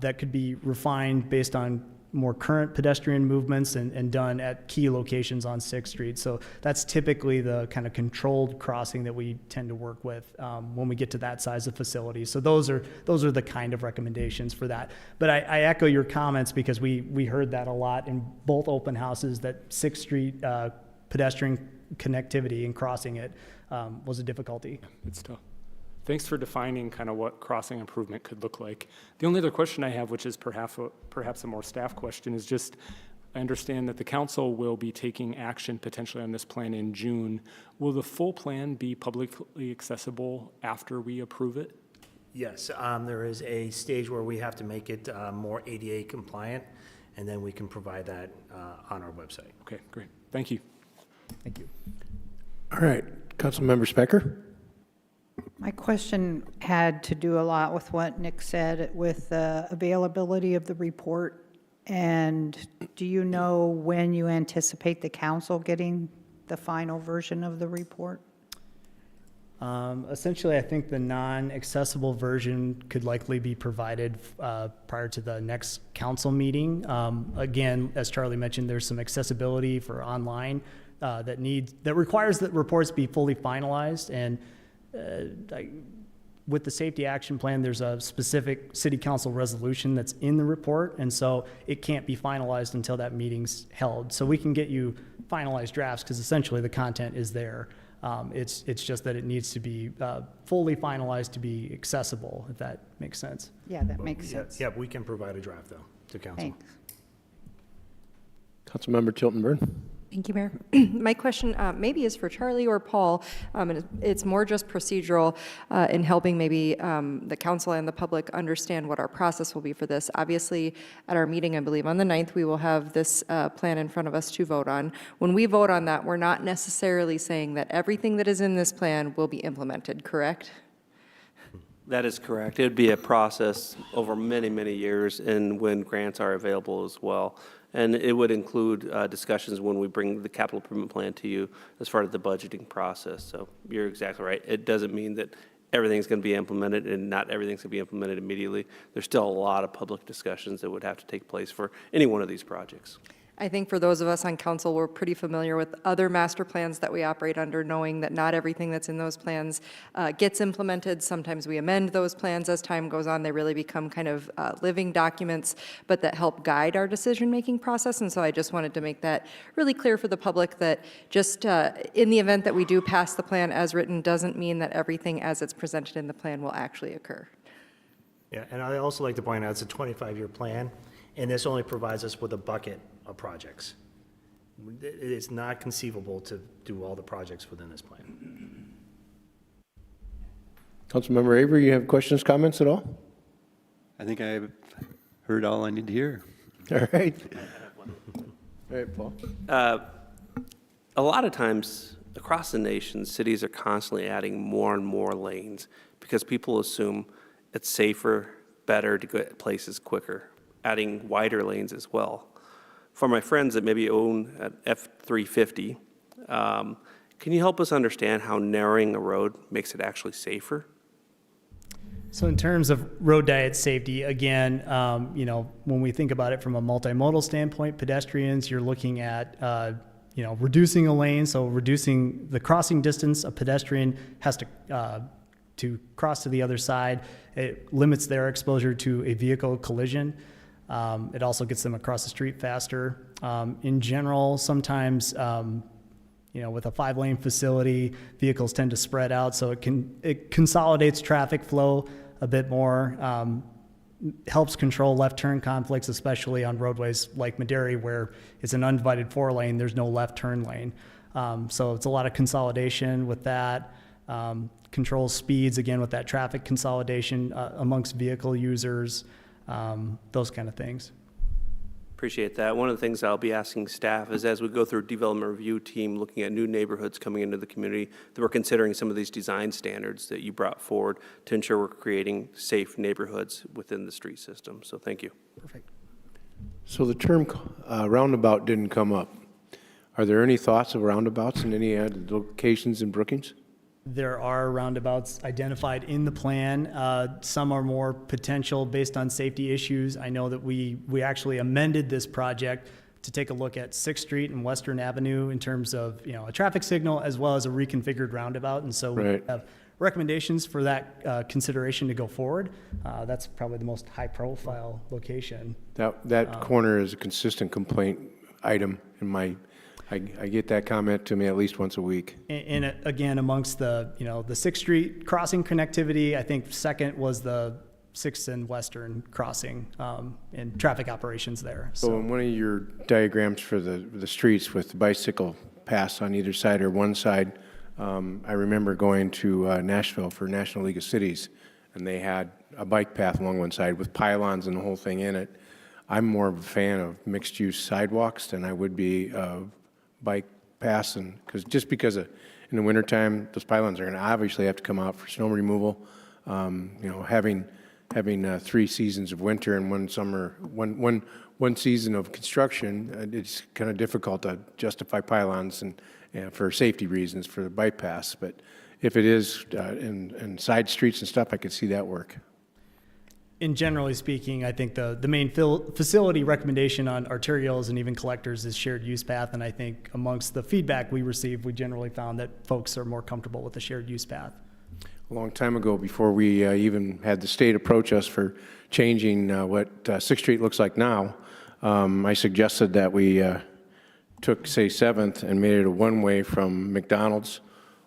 that could be refined based on more current pedestrian movements and done at key locations on 6th Street. So that's typically the kind of controlled crossing that we tend to work with when we get to that size of facility. So those are the kind of recommendations for that. But I echo your comments because we heard that a lot in both open houses, that 6th Street pedestrian connectivity and crossing it was a difficulty. It's tough. Thanks for defining kind of what crossing improvement could look like. The only other question I have, which is perhaps a more staff question, is just, I understand that the council will be taking action potentially on this plan in June. Will the full plan be publicly accessible after we approve it? Yes, there is a stage where we have to make it more ADA compliant, and then we can provide that on our website. Okay, great. Thank you. Thank you. All right, Councilmember Specker? My question had to do a lot with what Nick said with the availability of the report. And do you know when you anticipate the council getting the final version of the report? Essentially, I think the non-accessible version could likely be provided prior to the next council meeting. Again, as Charlie mentioned, there's some accessibility for online that requires that reports be fully finalized. And with the safety action plan, there's a specific city council resolution that's in the report, and so it can't be finalized until that meeting's held. So we can get you finalized drafts because essentially the content is there. It's just that it needs to be fully finalized to be accessible, if that makes sense. Yeah, that makes sense. Yeah, we can provide a draft, though, to council. Thanks. Councilmember Tilton Burn? Thank you, Mayor. My question maybe is for Charlie or Paul, and it's more just procedural in helping maybe the council and the public understand what our process will be for this. Obviously, at our meeting, I believe on the 9th, we will have this plan in front of us to vote on. When we vote on that, we're not necessarily saying that everything that is in this plan will be implemented, correct? That is correct. It would be a process over many, many years, and when grants are available as well. And it would include discussions when we bring the capital improvement plan to you as part of the budgeting process. So you're exactly right. It doesn't mean that everything's going to be implemented, and not everything's going to be implemented immediately. There's still a lot of public discussions that would have to take place for any one of these projects. I think for those of us on council, we're pretty familiar with other master plans that we operate under, knowing that not everything that's in those plans gets implemented. Sometimes we amend those plans as time goes on. They really become kind of living documents, but that help guide our decision-making process. And so I just wanted to make that really clear for the public that just in the event that we do pass the plan as written doesn't mean that everything as it's presented in the plan will actually occur. Yeah, and I'd also like to point out it's a 25-year plan, and this only provides us with a bucket of projects. It is not conceivable to do all the projects within this plan. Councilmember Avery, you have questions, comments at all? I think I've heard all I need to hear. All right. All right, Paul. A lot of times across the nation, cities are constantly adding more and more lanes because people assume it's safer, better to get places quicker, adding wider lanes as well. For my friends that maybe own an F-350, can you help us understand how narrowing a road makes it actually safer? So in terms of road diet safety, again, when we think about it from a multimodal standpoint, pedestrians, you're looking at, reducing a lane, so reducing the crossing distance a pedestrian has to cross to the other side. It limits their exposure to a vehicle collision. It also gets them across the street faster. In general, sometimes, with a 5-lane facility, vehicles tend to spread out, so it consolidates traffic flow a bit more, helps control left turn conflicts, especially on roadways like Madera, where it's an undivided 4-lane, there's no left turn lane. So it's a lot of consolidation with that. Controls speeds, again, with that traffic consolidation amongst vehicle users, those kind of things. Appreciate that. One of the things I'll be asking staff is as we go through development review team, looking at new neighborhoods coming into the community, that we're considering some of these design standards that you brought forward to ensure we're creating safe neighborhoods within the street system. So thank you. Perfect. So the term roundabout didn't come up. Are there any thoughts of roundabouts in any locations in Brookings? There are roundabouts identified in the plan. Some are more potential based on safety issues. I know that we actually amended this project to take a look at 6th Street and Western Avenue in terms of a traffic signal as well as a reconfigured roundabout. And so we have recommendations for that consideration to go forward. That's probably the most high-profile location. That corner is a consistent complaint item in my. I get that comment to me at least once a week. And again, amongst the 6th Street crossing connectivity, I think second was the 6th and Western crossing and traffic operations there. So in one of your diagrams for the streets with the bicycle paths on either side or one side, I remember going to Nashville for National League of Cities, and they had a bike path along one side with pylons and the whole thing in it. I'm more of a fan of mixed-use sidewalks than I would be of bike paths, and because in the wintertime, those pylons are going to obviously have to come out for snow removal. Having 3 seasons of winter and one summer, one season of construction, it's kind of difficult to justify pylons and for safety reasons for the bike paths. But if it is in side streets and stuff, I could see that work. And generally speaking, I think the main facility recommendation on arterials and even collectors is shared use path. And I think amongst the feedback we received, we generally found that folks are more comfortable with the shared use path. A long time ago, before we even had the state approach us for changing what 6th Street looks like now, I suggested that we took, say, 7th and made it a one-way from McDonald's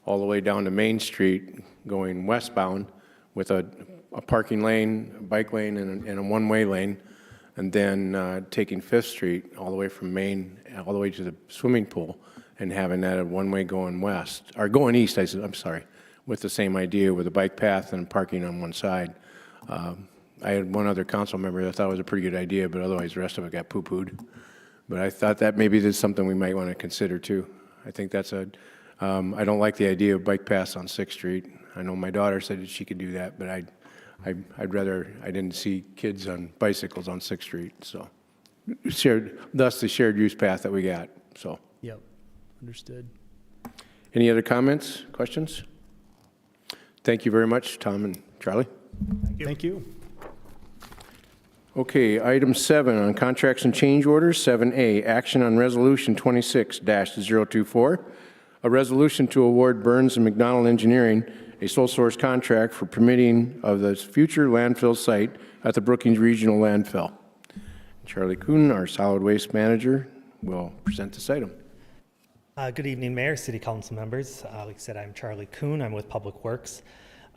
all the way down to Main Street going westbound with a parking lane, a bike lane, and a one-way lane, and then taking 5th Street all the way from Main all the way to the swimming pool and having that a one-way going west, or going east, I'm sorry, with the same idea with a bike path and parking on one side. I had one other council member that thought it was a pretty good idea, but otherwise the rest of it got poo-pooed. But I thought that maybe there's something we might want to consider too. I think that's I don't like the idea of bike paths on 6th Street. I know my daughter said that she could do that, but I'd rather I didn't see kids on bicycles on 6th Street. So thus the shared use path that we got. So. Yep, understood. Any other comments, questions? Thank you very much, Tom and Charlie. Thank you. Okay, item 7 on contracts and change orders. 7A, action on resolution 26-024, a resolution to award Burns and McDonald Engineering a sole source contract for permitting of the future landfill site at the Brookings Regional Landfill. Charlie Kuhn, our solid waste manager, will present this item. Good evening, Mayor, City Council members. Like I said, I'm Charlie Kuhn. I'm with Public Works.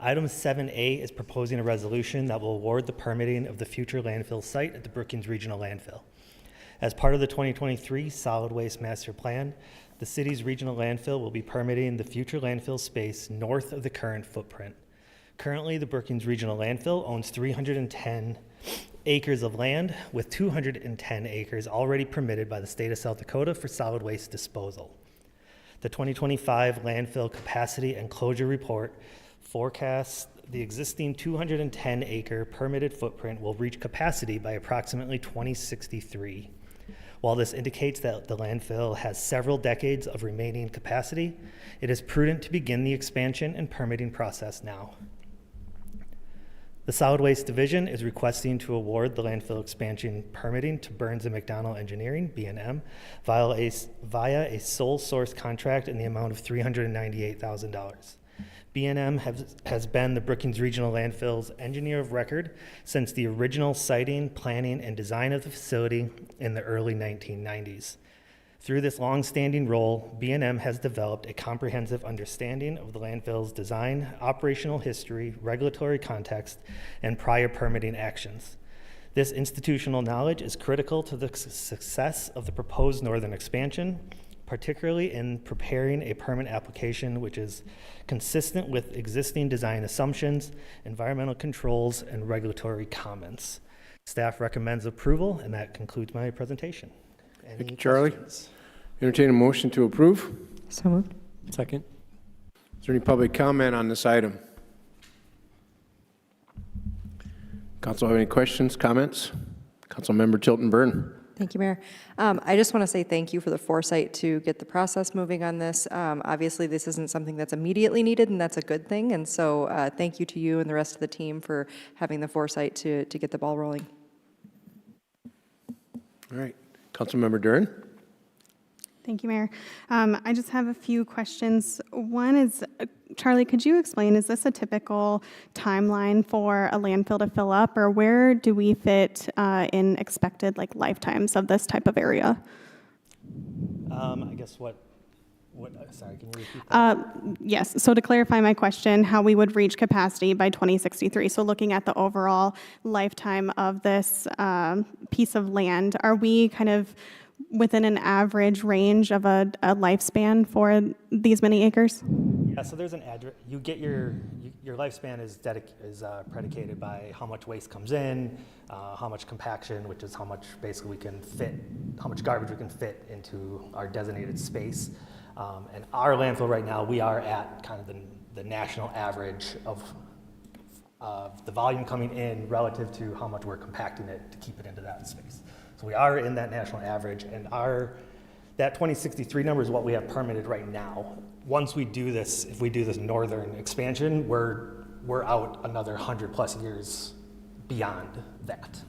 Item 7A is proposing a resolution that will award the permitting of the future landfill site at the Brookings Regional Landfill. As part of the 2023 Solid Waste Master Plan, the city's regional landfill will be permitting the future landfill space north of the current footprint. Currently, the Brookings Regional Landfill owns 310 acres of land, with 210 acres already permitted by the state of South Dakota for solid waste disposal. The 2025 landfill capacity and closure report forecasts the existing 210-acre permitted footprint will reach capacity by approximately 2063. While this indicates that the landfill has several decades of remaining capacity, it is prudent to begin the expansion and permitting process now. The Solid Waste Division is requesting to award the landfill expansion permitting to Burns and McDonald Engineering, B&M, via a sole source contract in the amount of $398,000. B&M has been the Brookings Regional Landfill's engineer of record since the original siting, planning, and design of the facility in the early 1990s. Through this long-standing role, B&M has developed a comprehensive understanding of the landfill's design, operational history, regulatory context, and prior permitting actions. This institutional knowledge is critical to the success of the proposed northern expansion, particularly in preparing a permit application which is consistent with existing design assumptions, environmental controls, and regulatory comments. Staff recommends approval, and that concludes my presentation. Thank you, Charlie. Entertain a motion to approve. So moved. Second. Is there any public comment on this item? Council have any questions, comments? Councilmember Tilton Burn. Thank you, Mayor. I just want to say thank you for the foresight to get the process moving on this. Obviously, this isn't something that's immediately needed, and that's a good thing. And so thank you to you and the rest of the team for having the foresight to get the ball rolling. All right. Councilmember Duren. Thank you, Mayor. I just have a few questions. One is, Charlie, could you explain, is this a typical timeline for a landfill to fill up, or where do we fit in expected lifetimes of this type of area? I guess sorry, can you repeat that? Yes, so to clarify my question, how we would reach capacity by 2063. So looking at the overall lifetime of this piece of land, are we kind of within an average range of a lifespan for these many acres? Yeah, so there's an address. You get your lifespan is predicated by how much waste comes in, how much compaction, which is how much basically we can fit, how much garbage we can fit into our designated space. And our landfill right now, we are at kind of the national average of the volume coming in relative to how much we're compacting it to keep it into that space. So we are in that national average, and that 2063 number is what we have permitted right now. Once we do this, if we do this northern expansion, we're out another 100+ years beyond that.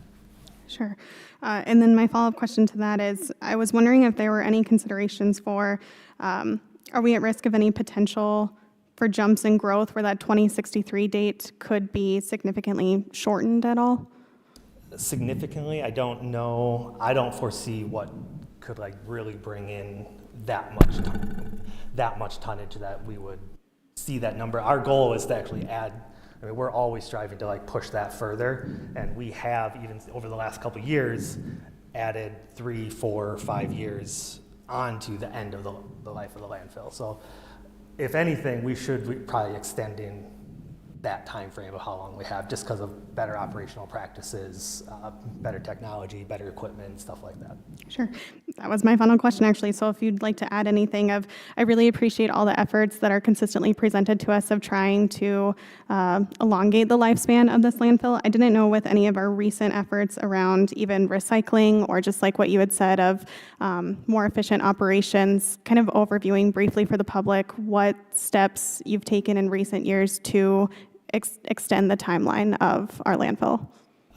Sure. And then my follow-up question to that is, I was wondering if there were any considerations for, are we at risk of any potential for jumps in growth where that 2063 date could be significantly shortened at all? Significantly, I don't know. I don't foresee what could really bring in that much tonnage that we would see that number. Our goal is to actually add. I mean, we're always striving to push that further, and we have even over the last couple of years added 3, 4, 5 years onto the end of the life of the landfill. So, if anything, we should probably extend in that time frame of how long we have, just because of better operational practices, better technology, better equipment, stuff like that. Sure. That was my final question, actually. So if you'd like to add anything I really appreciate all the efforts that are consistently presented to us of trying to elongate the lifespan of this landfill. I didn't know with any of our recent efforts around even recycling or just like what you had said of more efficient operations, kind of overviewing briefly for the public what steps you've taken in recent years to extend the timeline of our landfill.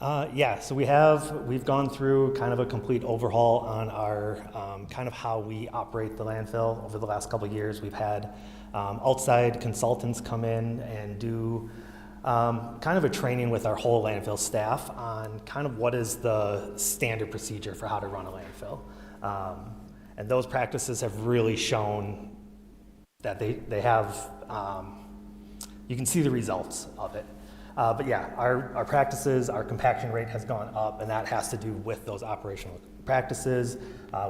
Yeah, so we've gone through kind of a complete overhaul on our, kind of how we operate the landfill over the last couple of years. We've had outside consultants come in and do kind of a training with our whole landfill staff on kind of what is the standard procedure for how to run a landfill. And those practices have really shown that they have, you can see the results of it. But yeah, our practices, our compaction rate has gone up, and that has to do with those operational practices.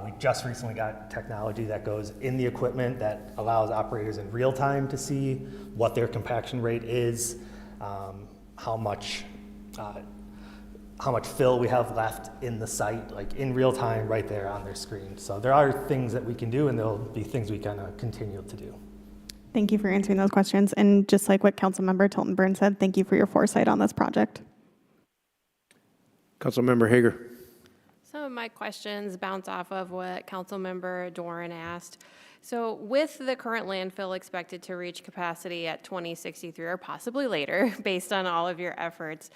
We just recently got technology that goes in the equipment that allows operators in real time to see what their compaction rate is, how much fill we have left in the site, like in real time right there on their screen. So there are things that we can do, and there'll be things we kind of continue to do. Thank you for answering those questions. And just like what Councilmember Tilton Burn said, thank you for your foresight on this project. Councilmember Hager. Some of my questions bounce off of what Councilmember Doran asked. So with the current landfill expected to reach capacity at 2063 or possibly later, based on all of your efforts,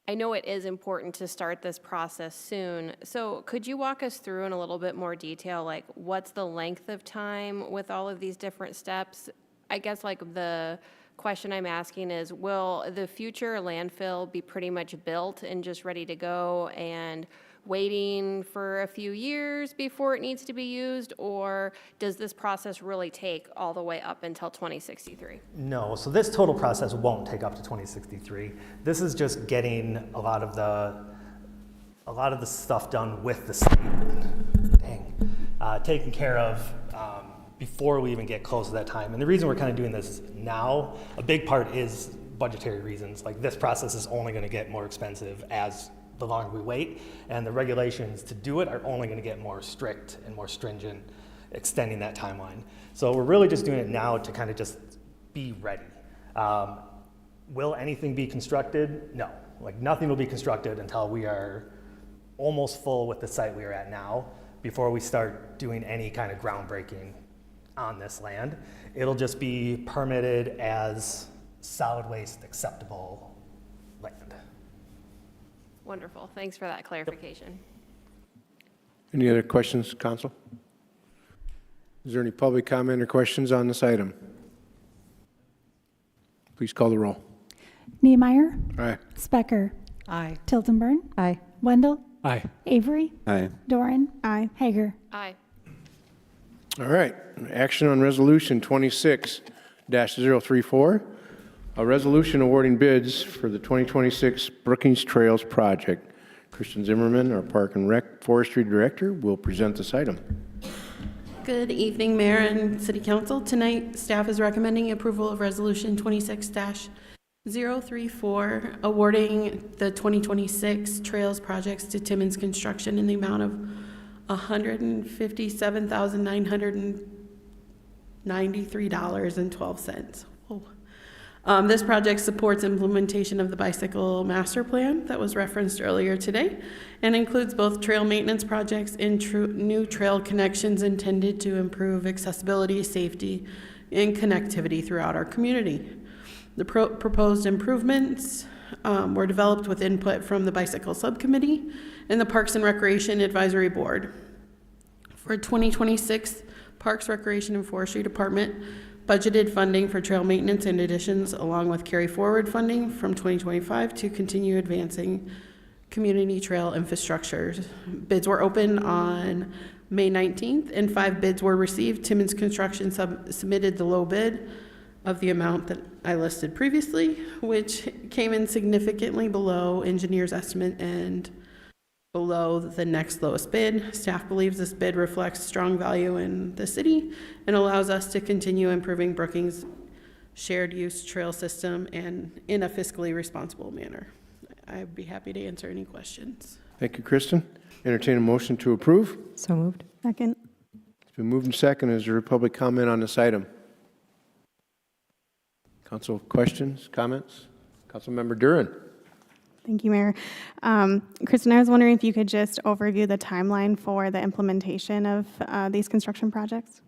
I know it is important to start this process soon. So could you walk us through in a little bit more detail, like what's the length of time with all of these different steps? I guess like the question I'm asking is, will the future landfill be pretty much built and just ready to go and waiting for a few years before it needs to be used, or does this process really take all the way up until 2063? No, so this total process won't take up to 2063. This is just getting a lot of the stuff done with the state, taken care of before we even get close to that time. And the reason we're kind of doing this now, a big part is budgetary reasons. Like this process is only going to get more expensive as the longer we wait, and the regulations to do it are only going to get more strict and more stringent, extending that timeline. So we're really just doing it now to kind of just be ready. Will anything be constructed? No. Like nothing will be constructed until we are almost full with the site we are at now, before we start doing any kind of groundbreaking on this land. It'll just be permitted as solid waste acceptable land. Wonderful. Thanks for that clarification. Any other questions, Council? Is there any public comment or questions on this item? Please call the roll. Niemeyer. Aye. Specker. Aye. Tilton Burn. Aye. Wendell. Aye. Avery. Aye. Doran. Aye. Hager. Aye. All right. Action on Resolution 26-034, a resolution awarding bids for the 2026 Brookings Trails project. Christian Zimmerman, our Park and Rec Forestry Director, will present this item. Good evening, Mayor and City Council. Tonight, staff is recommending approval of Resolution 26-034, awarding the 2026 Trails projects to Timmons Construction in the amount of $157,993.12. This project supports implementation of the bicycle master plan that was referenced earlier today, and includes both trail maintenance projects and new trail connections intended to improve accessibility, safety, and connectivity throughout our community. The proposed improvements were developed with input from the Bicycle Subcommittee and the Parks and Recreation Advisory Board. For 2026, Parks, Recreation, and Forestry Department budgeted funding for trail maintenance and additions, along with carry forward funding from 2025 to continue advancing community trail infrastructure. Bids were open on May 19th, and 5 bids were received. Timmons Construction submitted the low bid of the amount that I listed previously, which came in significantly below engineer's estimate and below the next lowest bid. Staff believes this bid reflects strong value in the city and allows us to continue improving Brookings' shared use trail system and in a fiscally responsible manner. I'd be happy to answer any questions. Thank you, Kristen. Entertain a motion to approve. So moved. Second. It's been moved and seconded. Is there a public comment on this item? Council questions, comments? Councilmember Duran. Thank you, Mayor. Kristen, I was wondering if you could just overview the timeline for the implementation of these construction projects?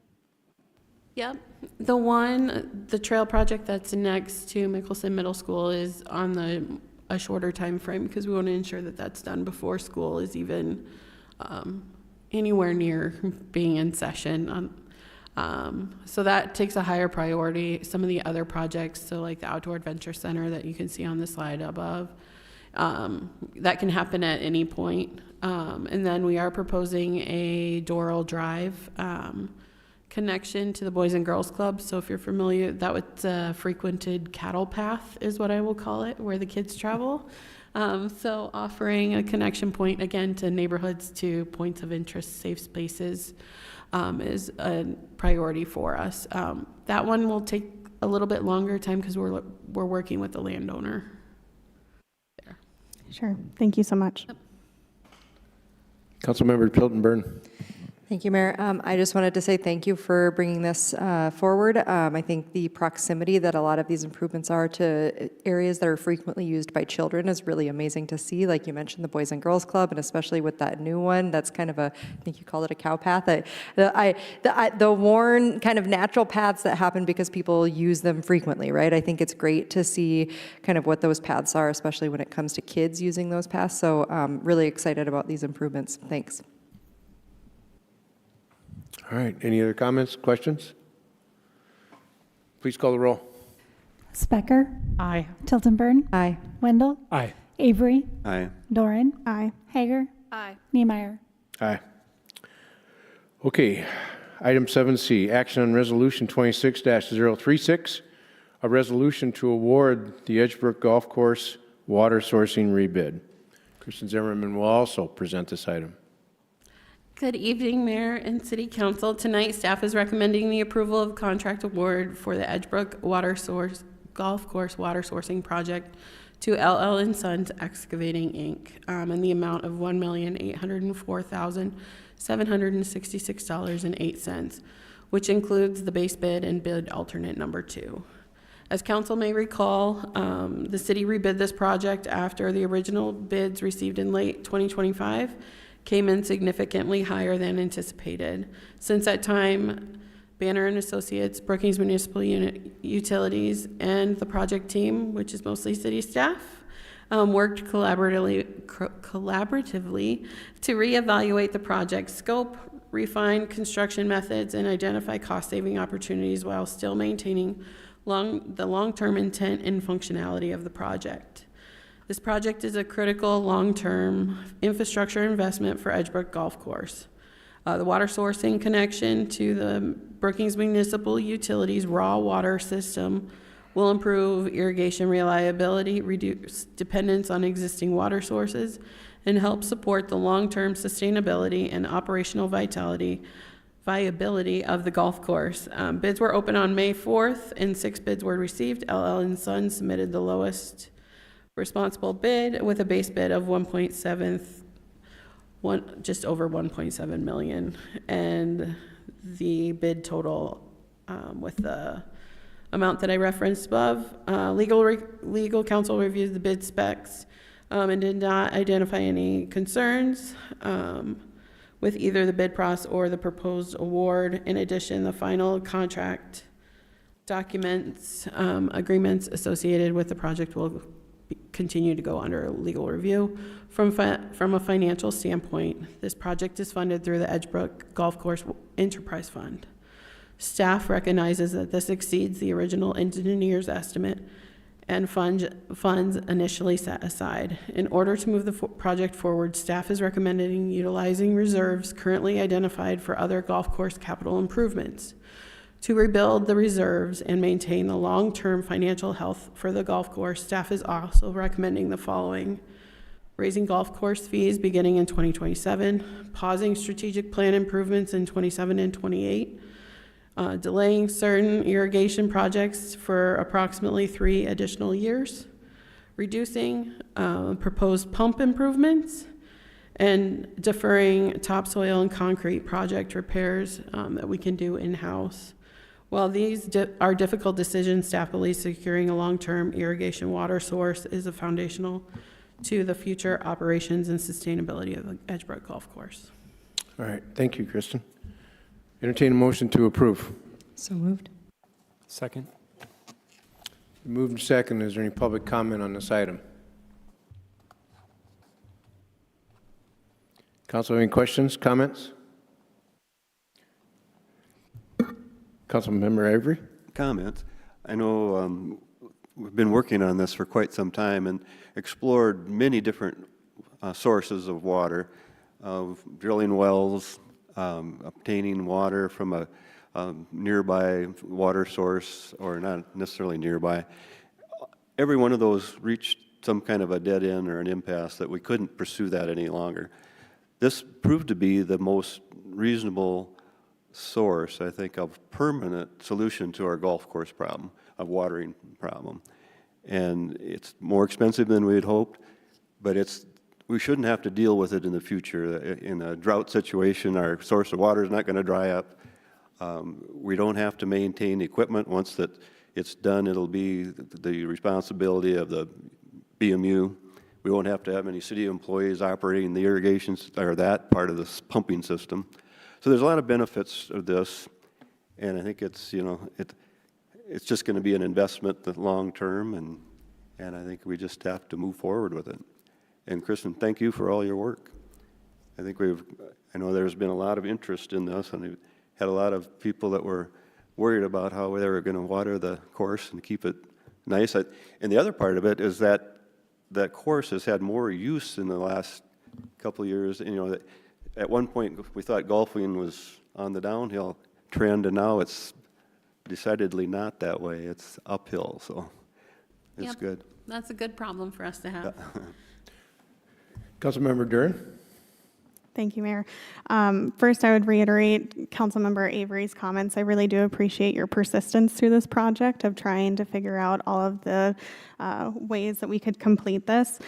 Yep. The trail project that's next to Mickelson Middle School is on the a shorter time frame because we want to ensure that that's done before school is even anywhere near being in session. So that takes a higher priority. Some of the other projects, so like the Outdoor Adventure Center that you can see on the slide above, that can happen at any point. And then we are proposing a Doral Drive connection to the Boys and Girls Club. So if you're familiar, that was a frequented cattle path is what I will call it, where the kids travel. So offering a connection point, again, to neighborhoods, to points of interest, safe spaces, is a priority for us. That one will take a little bit longer time because we're working with the landowner. Sure. Thank you so much. Councilmember Tilton Burn. Thank you, Mayor. I just wanted to say thank you for bringing this forward. I think the proximity that a lot of these improvements are to areas that are frequently used by children is really amazing to see. Like you mentioned, the Boys and Girls Club, and especially with that new one, that's kind of I think you called it a cow path. The worn kind of natural paths that happen because people use them frequently, right? I think it's great to see kind of what those paths are, especially when it comes to kids using those paths. So really excited about these improvements. Thanks. All right, any other comments, questions? Please call the roll. Specker. Aye. Tilton Burn. Aye. Wendell. Aye. Avery. Aye. Doran. Aye. Hager. Aye. Niemeyer. Aye. Okay, item 7C, action on resolution 26-036, a resolution to award the Edgebrook Golf Course water sourcing rebid. Kristen Zimmerman will also present this item. Good evening, Mayor and City Council. Tonight, staff is recommending the approval of contract award for the Edgebrook Golf Course water sourcing project to LL & Sons Excavating, Inc. In the amount of $1,804,766.08, which includes the base bid and bid alternate number 2. As council may recall, the city rebid this project after the original bids received in late 2025 came in significantly higher than anticipated. Since that time, Banner and Associates, Brookings Municipal Utilities, and the project team, which is mostly city staff, worked collaboratively to reevaluate the project scope, refine construction methods, and identify cost-saving opportunities while still maintaining the long-term intent and functionality of the project. This project is a critical long-term infrastructure investment for Edgebrook Golf Course. The water sourcing connection to the Brookings Municipal Utilities raw water system will improve irrigation reliability, reduce dependence on existing water sources, and help support the long-term sustainability and operational viability of the golf course. Bids were open on May 4th, and 6 bids were received. LL & Sons submitted the lowest responsible bid with a base bid of just over 1.7 million, and the bid total with the amount that I referenced above. Legal counsel reviewed the bid specs and did not identify any concerns with either the bid process or the proposed award. In addition, the final contract documents, agreements associated with the project will continue to go under legal review. From a financial standpoint, this project is funded through the Edgebrook Golf Course Enterprise Fund. Staff recognizes that this exceeds the original engineer's estimate and funds initially set aside. In order to move the project forward, staff is recommending utilizing reserves currently identified for other golf course capital improvements. To rebuild the reserves and maintain the long-term financial health for the golf course, staff is also recommending the following: raising golf course fees beginning in 2027, pausing strategic plan improvements in 27 and 28, delaying certain irrigation projects for approximately 3 additional years, reducing proposed pump improvements, and deferring topsoil and concrete project repairs that we can do in-house. While these are difficult decisions, staff believes securing a long-term irrigation water source is foundational to the future operations and sustainability of the Edgebrook Golf Course. All right, thank you, Kristen. Entertain a motion to approve. So moved. Second. Moved and second. Is there any public comment on this item? Council, any questions, comments? Councilmember Avery? Comments. I know we've been working on this for quite some time and explored many different sources of water, drilling wells, obtaining water from a nearby water source, or not necessarily nearby. Every one of those reached some kind of a dead end or an impasse that we couldn't pursue that any longer. This proved to be the most reasonable source, I think, of permanent solution to our golf course problem, of watering problem. And it's more expensive than we had hoped, but we shouldn't have to deal with it in the future. In a drought situation, our source of water is not going to dry up. We don't have to maintain equipment. Once that it's done, it'll be the responsibility of the BMU. We won't have to have any city employees operating the irrigation or that part of this pumping system. So there's a lot of benefits of this, and I think it's just going to be an investment long term, and I think we just have to move forward with it. And Kristen, thank you for all your work. I know there's been a lot of interest in this, and we've had a lot of people that were worried about how they were going to water the course and keep it nice. And the other part of it is that course has had more use in the last couple of years. At one point we thought golfing was on the downhill trend, and now it's decidedly not that way. It's uphill, so it's good. That's a good problem for us to have. Councilmember Duren? Thank you, Mayor. First, I would reiterate Councilmember Avery's comments. I really do appreciate your persistence through this project of trying to figure out all of the ways that we could complete this.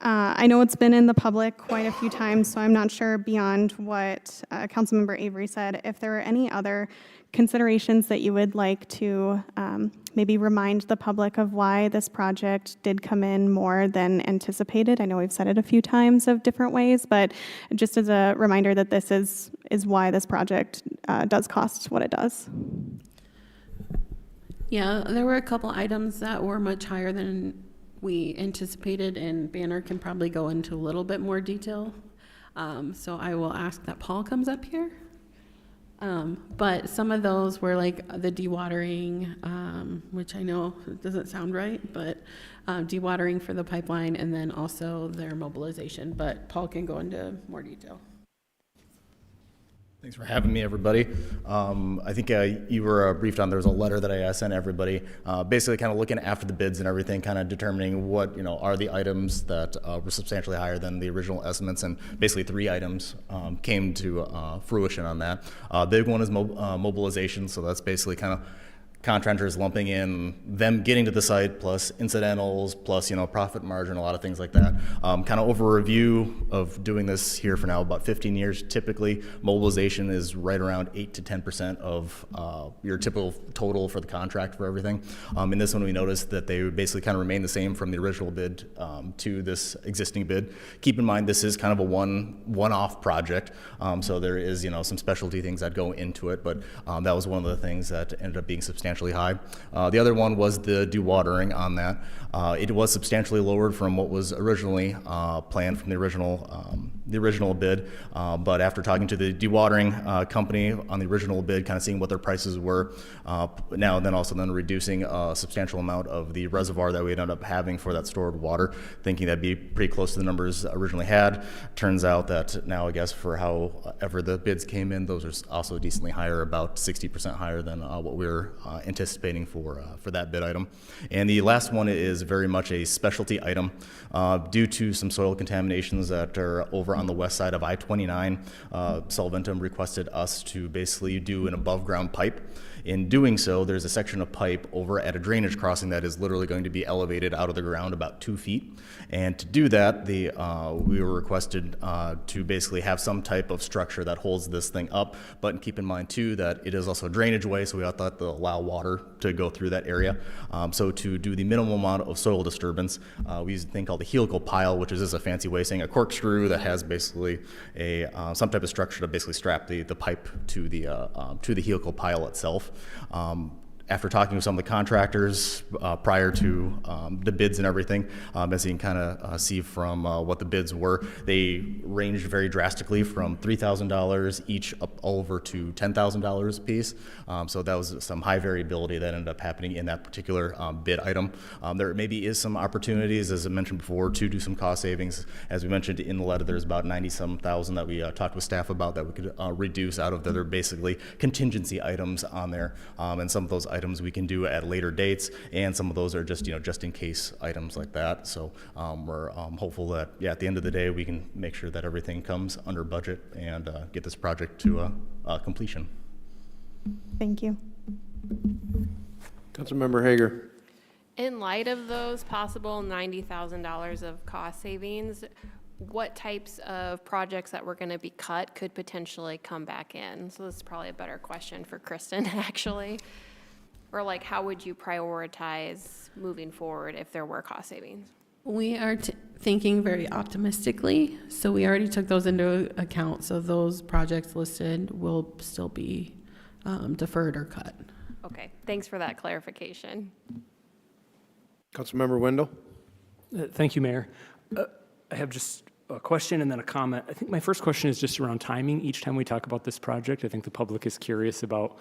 I know it's been in the public quite a few times, so I'm not sure beyond what Councilmember Avery said, if there are any other considerations that you would like to maybe remind the public of why this project did come in more than anticipated. I know we've said it a few times of different ways, but just as a reminder that this is why this project does cost what it does. Yeah, there were a couple items that were much higher than we anticipated, and Banner can probably go into a little bit more detail. So I will ask that Paul comes up here. But some of those were like the dewatering, which I know doesn't sound right, but dewatering for the pipeline, and then also their mobilization. But Paul can go into more detail. Thanks for having me, everybody. I think you were briefed on, there was a letter that I sent everybody, basically kind of looking after the bids and everything, kind of determining what, are the items that were substantially higher than the original estimates, and basically 3 items came to fruition on that. The big one is mobilization, so that's basically kind of contractors lumping in them getting to the site plus incidentals plus profit margin, a lot of things like that. Kind of over a review of doing this here for now about 15 years, typically mobilization is right around 8 to 10% of your typical total for the contract for everything. In this one we noticed that they would basically kind of remain the same from the original bid to this existing bid. Keep in mind this is kind of a one-off project, so there is some specialty things that go into it, but that was one of the things that ended up being substantially high. The other one was the dewatering on that. It was substantially lowered from what was originally planned from the original bid, but after talking to the dewatering company on the original bid, kind of seeing what their prices were, then reducing a substantial amount of the reservoir that we ended up having for that stored water, thinking that'd be pretty close to the numbers originally had. Turns out that now, I guess, for however the bids came in, those are also decently higher, about 60% higher than what we were anticipating for that bid item. And the last one is very much a specialty item due to some soil contaminations that are over on the west side of I-29. Solventum requested us to basically do an above ground pipe. In doing so, there's a section of pipe over at a drainage crossing that is literally going to be elevated out of the ground about 2 feet. And to do that, we were requested to basically have some type of structure that holds this thing up. But keep in mind too that it is also a drainage way, so we thought to allow water to go through that area. So to do the minimal amount of soil disturbance, we use a thing called the helical pile, which is just a fancy way of saying a corkscrew that has basically some type of structure to basically strap the pipe to the helical pile itself. after talking with some of the contractors prior to the bids and everything, as you can kind of see from what the bids were, they ranged very drastically from $3,000 each up over to $10,000 a piece. So that was some high variability that ended up happening in that particular bid item. There maybe is some opportunities, as I mentioned before, to do some cost savings. As we mentioned in the letter, there's about 90-some thousand that we talked with staff about that we could reduce out of they're basically contingency items on there. And some of those items we can do at later dates, and some of those are just, just in case items like that. So we're hopeful that, at the end of the day, we can make sure that everything comes under budget and get this project to completion. Thank you. Councilmember Hager. In light of those possible $90,000 of cost savings, what types of projects that were going to be cut could potentially come back in? So this is probably a better question for Kristen, actually. Or like, how would you prioritize moving forward if there were cost savings? We are thinking very optimistically, so we already took those into account. So those projects listed will still be deferred or cut. Okay, thanks for that clarification. Councilmember Wendell. Thank you, Mayor. I have just a question and then a comment. I think my first question is just around timing. Each time we talk about this project, I think the public is curious about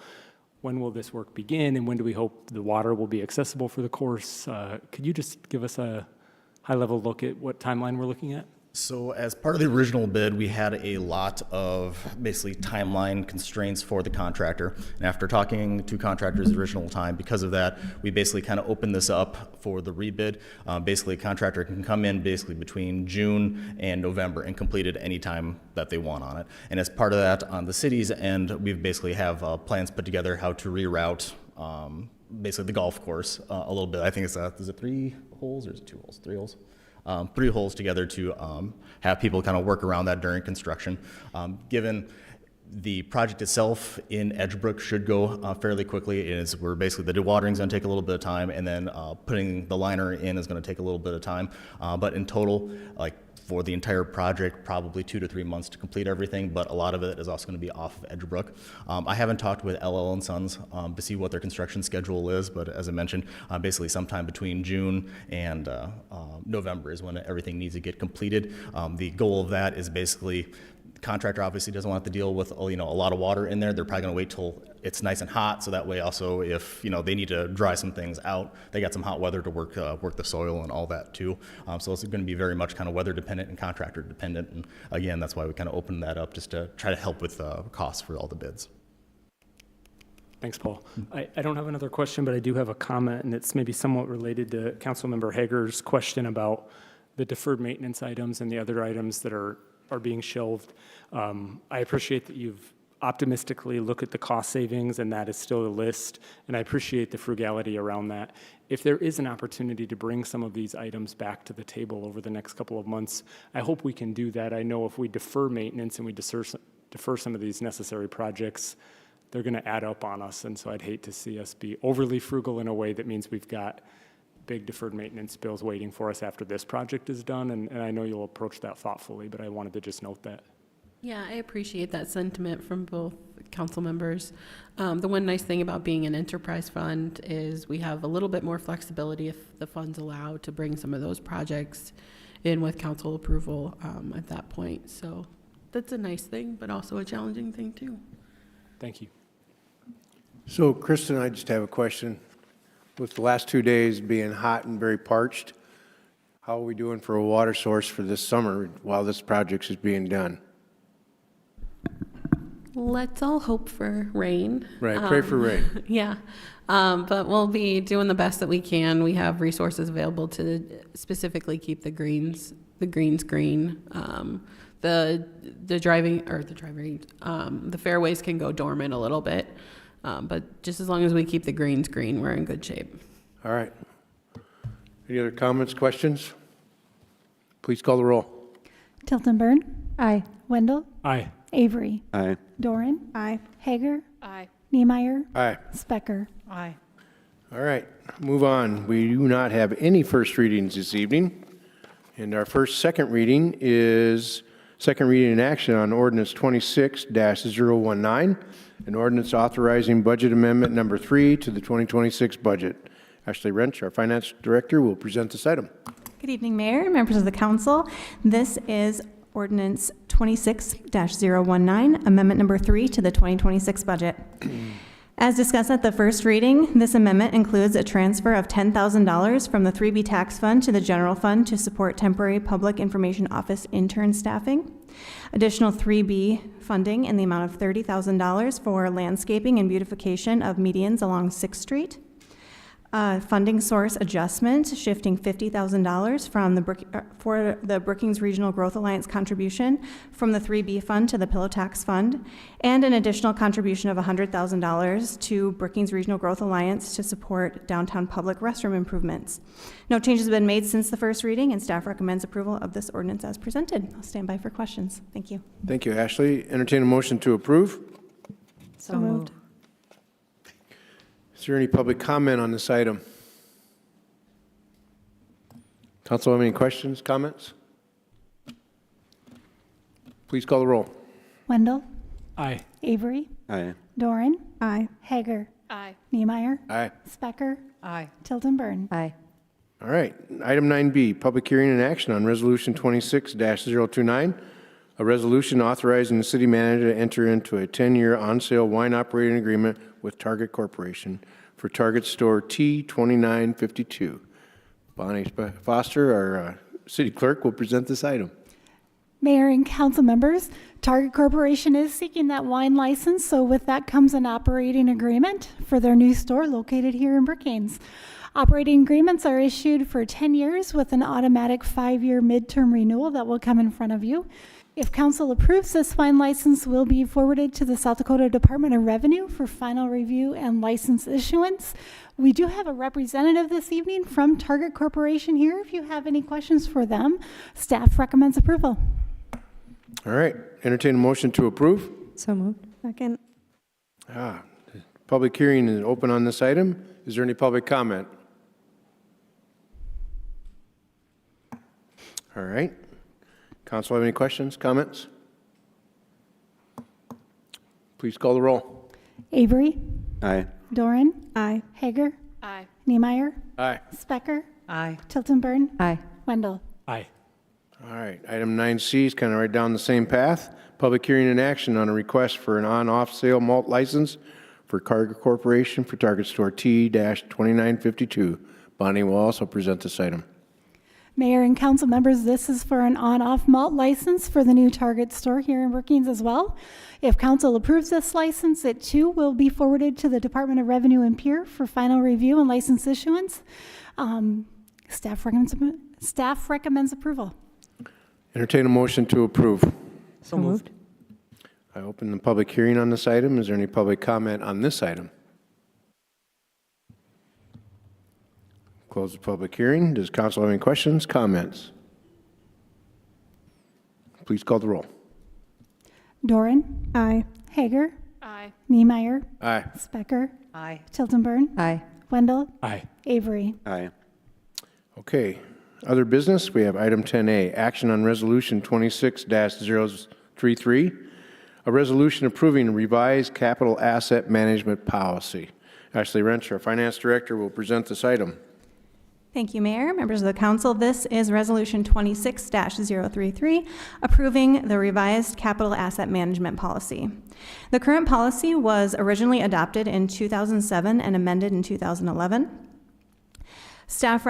when will this work begin and when do we hope the water will be accessible for the course? Could you just give us a high-level look at what timeline we're looking at? So as part of the original bid, we had a lot of basically timeline constraints for the contractor. And after talking to contractors the original time, because of that, we basically kind of opened this up for the rebid. Basically, a contractor can come in basically between June and November and complete it any time that they want on it. And as part of that, on the city's end, we basically have plans put together how to reroute basically the golf course a little bit. I think it's, is it 3 holes or is it 2 holes? 3 holes? 3 holes together to have people kind of work around that during construction. Given the project itself in Edgebrook should go fairly quickly, we're basically, the dewatering is going to take a little bit of time, and then putting the liner in is going to take a little bit of time. But in total, like for the entire project, probably 2 to 3 months to complete everything, but a lot of it is also going to be off of Edgebrook. I haven't talked with LL & Sons to see what their construction schedule is, but as I mentioned, basically sometime between June and November is when everything needs to get completed. The goal of that is basically, the contractor obviously doesn't want to deal with a lot of water in there. They're probably going to wait till it's nice and hot, so that way also if they need to dry some things out, they got some hot weather to work the soil and all that too. So it's going to be very much kind of weather dependent and contractor dependent. And again, that's why we kind of opened that up, just to try to help with costs for all the bids. Thanks, Paul. I don't have another question, but I do have a comment, and it's maybe somewhat related to Councilmember Hager's question about the deferred maintenance items and the other items that are being shelved. I appreciate that you've optimistically looked at the cost savings, and that is still a list, and I appreciate the frugality around that. If there is an opportunity to bring some of these items back to the table over the next couple of months, I hope we can do that. I know if we defer maintenance and we defer some of these necessary projects, they're going to add up on us, and so I'd hate to see us be overly frugal in a way that means we've got big deferred maintenance bills waiting for us after this project is done, and I know you'll approach that thoughtfully, but I wanted to just note that. Yeah, I appreciate that sentiment from both council members. The one nice thing about being an enterprise fund is we have a little bit more flexibility if the funds allow to bring some of those projects in with council approval at that point. So that's a nice thing, but also a challenging thing too. Thank you. So Kristen, I just have a question. With the last 2 days being hot and very parched, how are we doing for a water source for this summer while this project is being done? Let's all hope for rain. Right, pray for rain. Yeah, but we'll be doing the best that we can. We have resources available to specifically keep the greens green. The fairways can go dormant a little bit, but just as long as we keep the greens green, we're in good shape. All right. Any other comments, questions? Please call the roll. Tilton Burn. Aye. Wendell. Aye. Avery. Aye. Doran. Aye. Hager. Aye. Niemeyer. Aye. Specker. Aye. All right, move on. We do not have any first readings this evening. And our second reading is Second reading and action on ordinance 26-019, an ordinance authorizing budget amendment number 3 to the 2026 budget. Ashley Wrench, our finance director, will present this item. Good evening, Mayor, members of the council. This is ordinance 26-019, amendment number 3 to the 2026 budget. As discussed at the first reading, this amendment includes a transfer of $10,000 from the 3B tax fund to the general fund to support temporary public information office intern staffing. Additional 3B funding in the amount of $30,000 for landscaping and beautification of medians along 6th Street. Funding source adjustment, shifting $50,000 from for the Brookings Regional Growth Alliance contribution from the 3B fund to the Pillow Tax Fund, and an additional contribution of $100,000 to Brookings Regional Growth Alliance to support downtown public restroom improvements. No changes have been made since the first reading, and staff recommends approval of this ordinance as presented. I'll stand by for questions. Thank you. Thank you, Ashley. Entertain a motion to approve. So moved. Is there any public comment on this item? Council have any questions, comments? Please call the roll. Wendell. Aye. Avery. Aye. Doran. Aye. Hager. Aye. Niemeyer. Aye. Specker. Aye. Tilton Burn. Aye. All right. Item 9B, public hearing and action on resolution 26-029, a resolution authorizing the city manager to enter into a 10-year on-sale wine operating agreement with Target Corporation for Target Store T2952. Bonnie Foster, our city clerk, will present this item. Mayor and council members, Target Corporation is seeking that wine license, so with that comes an operating agreement for their new store located here in Brookings. Operating agreements are issued for 10 years with an automatic 5-year midterm renewal that will come in front of you. If council approves, this wine license will be forwarded to the South Dakota Department of Revenue for final review and license issuance. We do have a representative this evening from Target Corporation here. If you have any questions for them, staff recommends approval. All right. Entertain a motion to approve. So moved. Second. Public hearing is open on this item. Is there any public comment? All right. Council have any questions, comments? Please call the roll. Avery. Aye. Doran. Aye. Hager. Aye. Niemeyer. Aye. Specker. Aye. Tilton Burn. Aye. Wendell. Aye. All right. Item 9C is kind of right down the same path. Public hearing and action on a request for an on-off sale malt license for Target Corporation for Target Store T-2952. Bonnie will also present this item. Mayor and council members, this is for an on-off malt license for the new Target store here in Brookings as well. If council approves this license, it too will be forwarded to the Department of Revenue and Peer for final review and license issuance. Staff recommends approval. Entertain a motion to approve. So moved. I open the public hearing on this item. Is there any public comment on this item? Close the public hearing. Does council have any questions, comments? Please call the roll. Doran. Aye. Hager. Aye. Niemeyer. Aye. Specker. Aye. Tilton Burn. Aye. Wendell. Aye. Avery. Aye. Okay. Other business, we have item 10A, action on resolution 26-033, a resolution approving a revised capital asset management policy. Ashley Wrench, our finance director, will present this item. Thank you, Mayor, members of the council. This is Resolution 26-033, approving the revised capital asset management policy. The current policy was originally adopted in 2007 and amended in 2011. Staff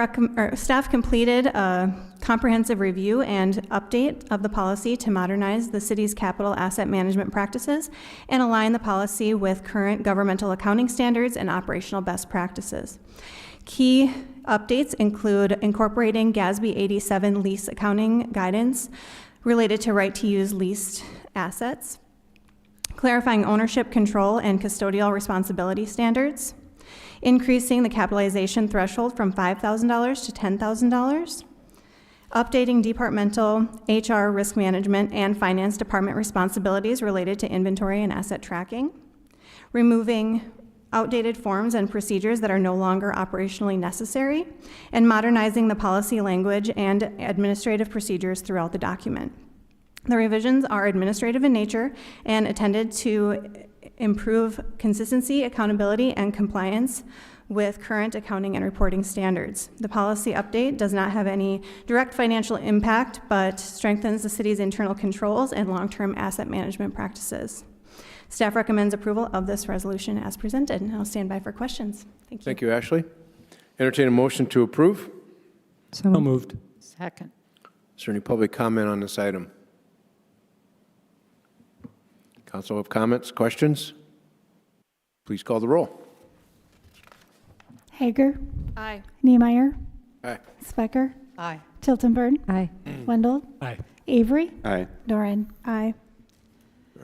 completed a comprehensive review and update of the policy to modernize the city's capital asset management practices and align the policy with current governmental accounting standards and operational best practices. Key updates include incorporating GASB 87 lease accounting guidance related to right-to-use leased assets, clarifying ownership control and custodial responsibility standards, increasing the capitalization threshold from $5,000 to $10,000, updating departmental HR risk management and finance department responsibilities related to inventory and asset tracking, removing outdated forms and procedures that are no longer operationally necessary, and modernizing the policy language and administrative procedures throughout the document. The revisions are administrative in nature and intended to improve consistency, accountability, and compliance with current accounting and reporting standards. The policy update does not have any direct financial impact, but strengthens the city's internal controls and long-term asset management practices. Staff recommends approval of this resolution as presented, and I'll stand by for questions. Thank you. Thank you, Ashley. Entertain a motion to approve. So moved. Second. Is there any public comment on this item? Council have comments, questions? Please call the roll. Hager. Aye. Niemeyer. Aye. Specker. Aye. Tiltonburn. Aye. Wendell. Aye. Avery. Aye. Doran. Aye.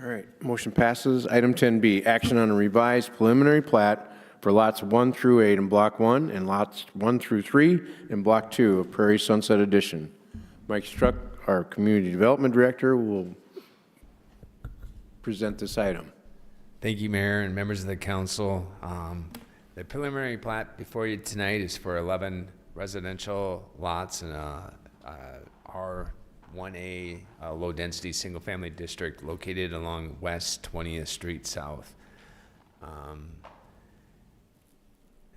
All right, motion passes. Item 10B, action on a revised preliminary plat for lots 1 through 8 in Block 1 and lots 1 through 3 in Block 2 of Prairie Sunset Edition. Mike Struck, our Community Development Director, will present this item. Thank you, Mayor and members of the council. The preliminary plat before you tonight is for 11 residential lots in a R1A low-density single-family district located along West 20th Street South.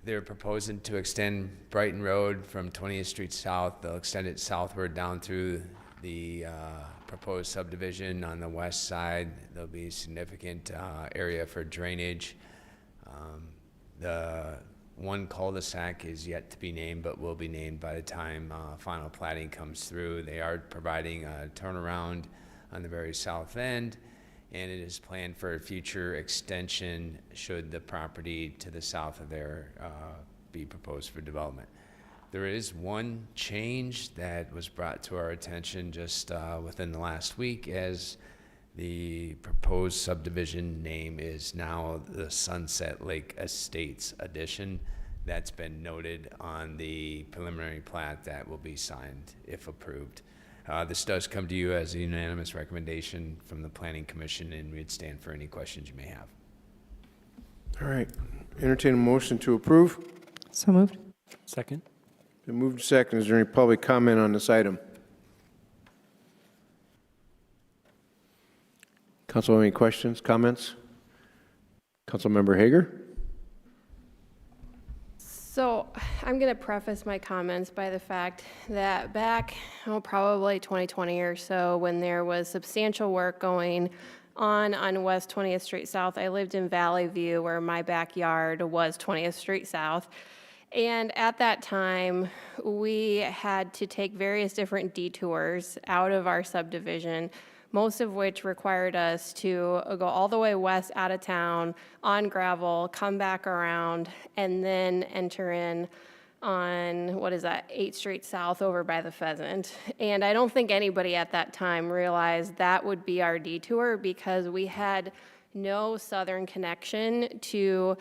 They're proposing to extend Brighton Road from 20th Street South. They'll extend it southward down through the proposed subdivision on the west side. There'll be significant area for drainage. The one cul-de-sac is yet to be named, but will be named by the time final plating comes through. They are providing a turnaround on the very south end, and it is planned for a future extension should the property to the south of there be proposed for development. There is one change that was brought to our attention just within the last week, as the proposed subdivision name is now the Sunset Lake Estates Edition. That's been noted on the preliminary plat that will be signed if approved. This does come to you as a unanimous recommendation from the Planning Commission, and we'd stand for any questions you may have. All right, entertain a motion to approve. So moved. Second. Been moved to second. Is there any public comment on this item? Council, have any questions, comments? Councilmember Hager? So I'm going to preface my comments by the fact that back, probably 2020 or so, when there was substantial work going on West 20th Street South, I lived in Valley View, where my backyard was 20th Street South. And at that time, we had to take various different detours out of our subdivision, most of which required us to go all the way west out of town on gravel, come back around, and then enter in on, 8th Street South over by the Pheasant. And I don't think anybody at that time realized that would be our detour, because we had no southern connection to,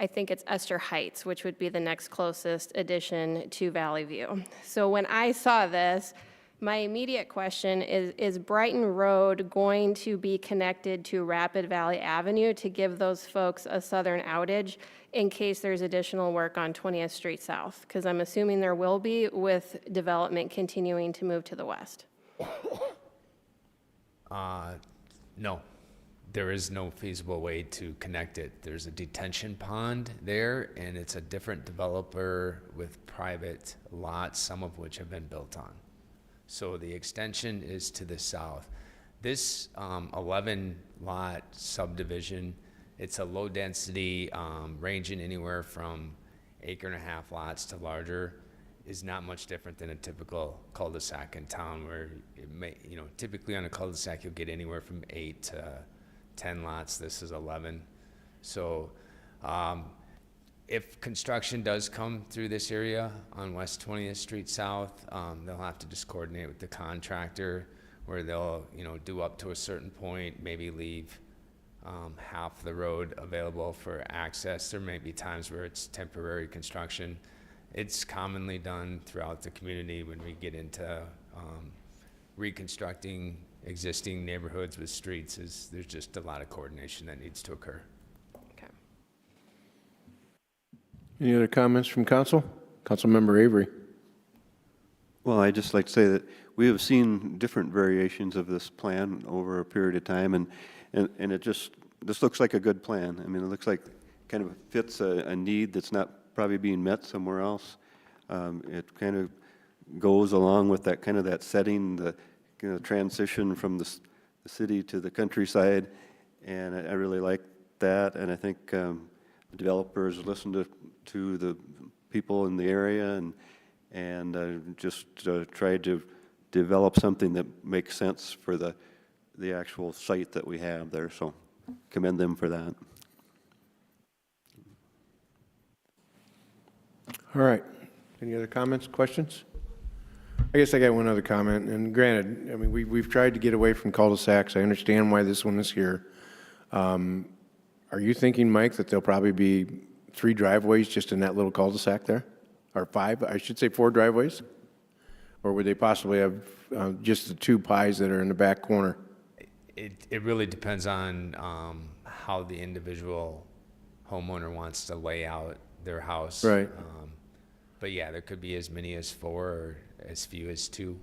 I think it's Esther Heights, which would be the next closest addition to Valley View. So when I saw this, my immediate question is Brighton Road going to be connected to Rapid Valley Avenue to give those folks a southern outage in case there's additional work on 20th Street South? Because I'm assuming there will be, with development continuing to move to the west. No, there is no feasible way to connect it. There's a detention pond there, and it's a different developer with private lots, some of which have been built on. So the extension is to the south. This 11-lot subdivision, it's a low density, ranging anywhere from 1.5 acre lots to larger, is not much different than a typical cul-de-sac in town, where it may, typically on a cul-de-sac you'll get anywhere from 8 to 10 lots. This is 11. So if construction does come through this area on West 20th Street South, they'll have to just coordinate with the contractor, where they'll, do up to a certain point, maybe leave half the road available for access. There may be times where it's temporary construction. It's commonly done throughout the community when we get into reconstructing existing neighborhoods with streets. There's just a lot of coordination that needs to occur. Any other comments from council? Councilmember Avery. Well, I'd just like to say that we have seen different variations of this plan over a period of time, and it just, this looks like a good plan. I mean, it looks like kind of fits a need that's not probably being met somewhere else. It kind of goes along with that kind of that setting, the transition from the city to the countryside, and I really like that, and I think the developers listened to the people in the area and just tried to develop something that makes sense for the actual site that we have there, so commend them for that. All right. Any other comments, questions? I guess I got one other comment, and granted, I mean, we've tried to get away from cul-de-sacs. I understand why this one is here. Are you thinking, Mike, that there'll probably be 3 driveways just in that little cul-de-sac there? Or 5, I should say 4 driveways? Or would they possibly have just the 2 pies that are in the back corner? It really depends on how the individual homeowner wants to lay out their house. Right. But yeah, there could be as many as 4 or as few as 2.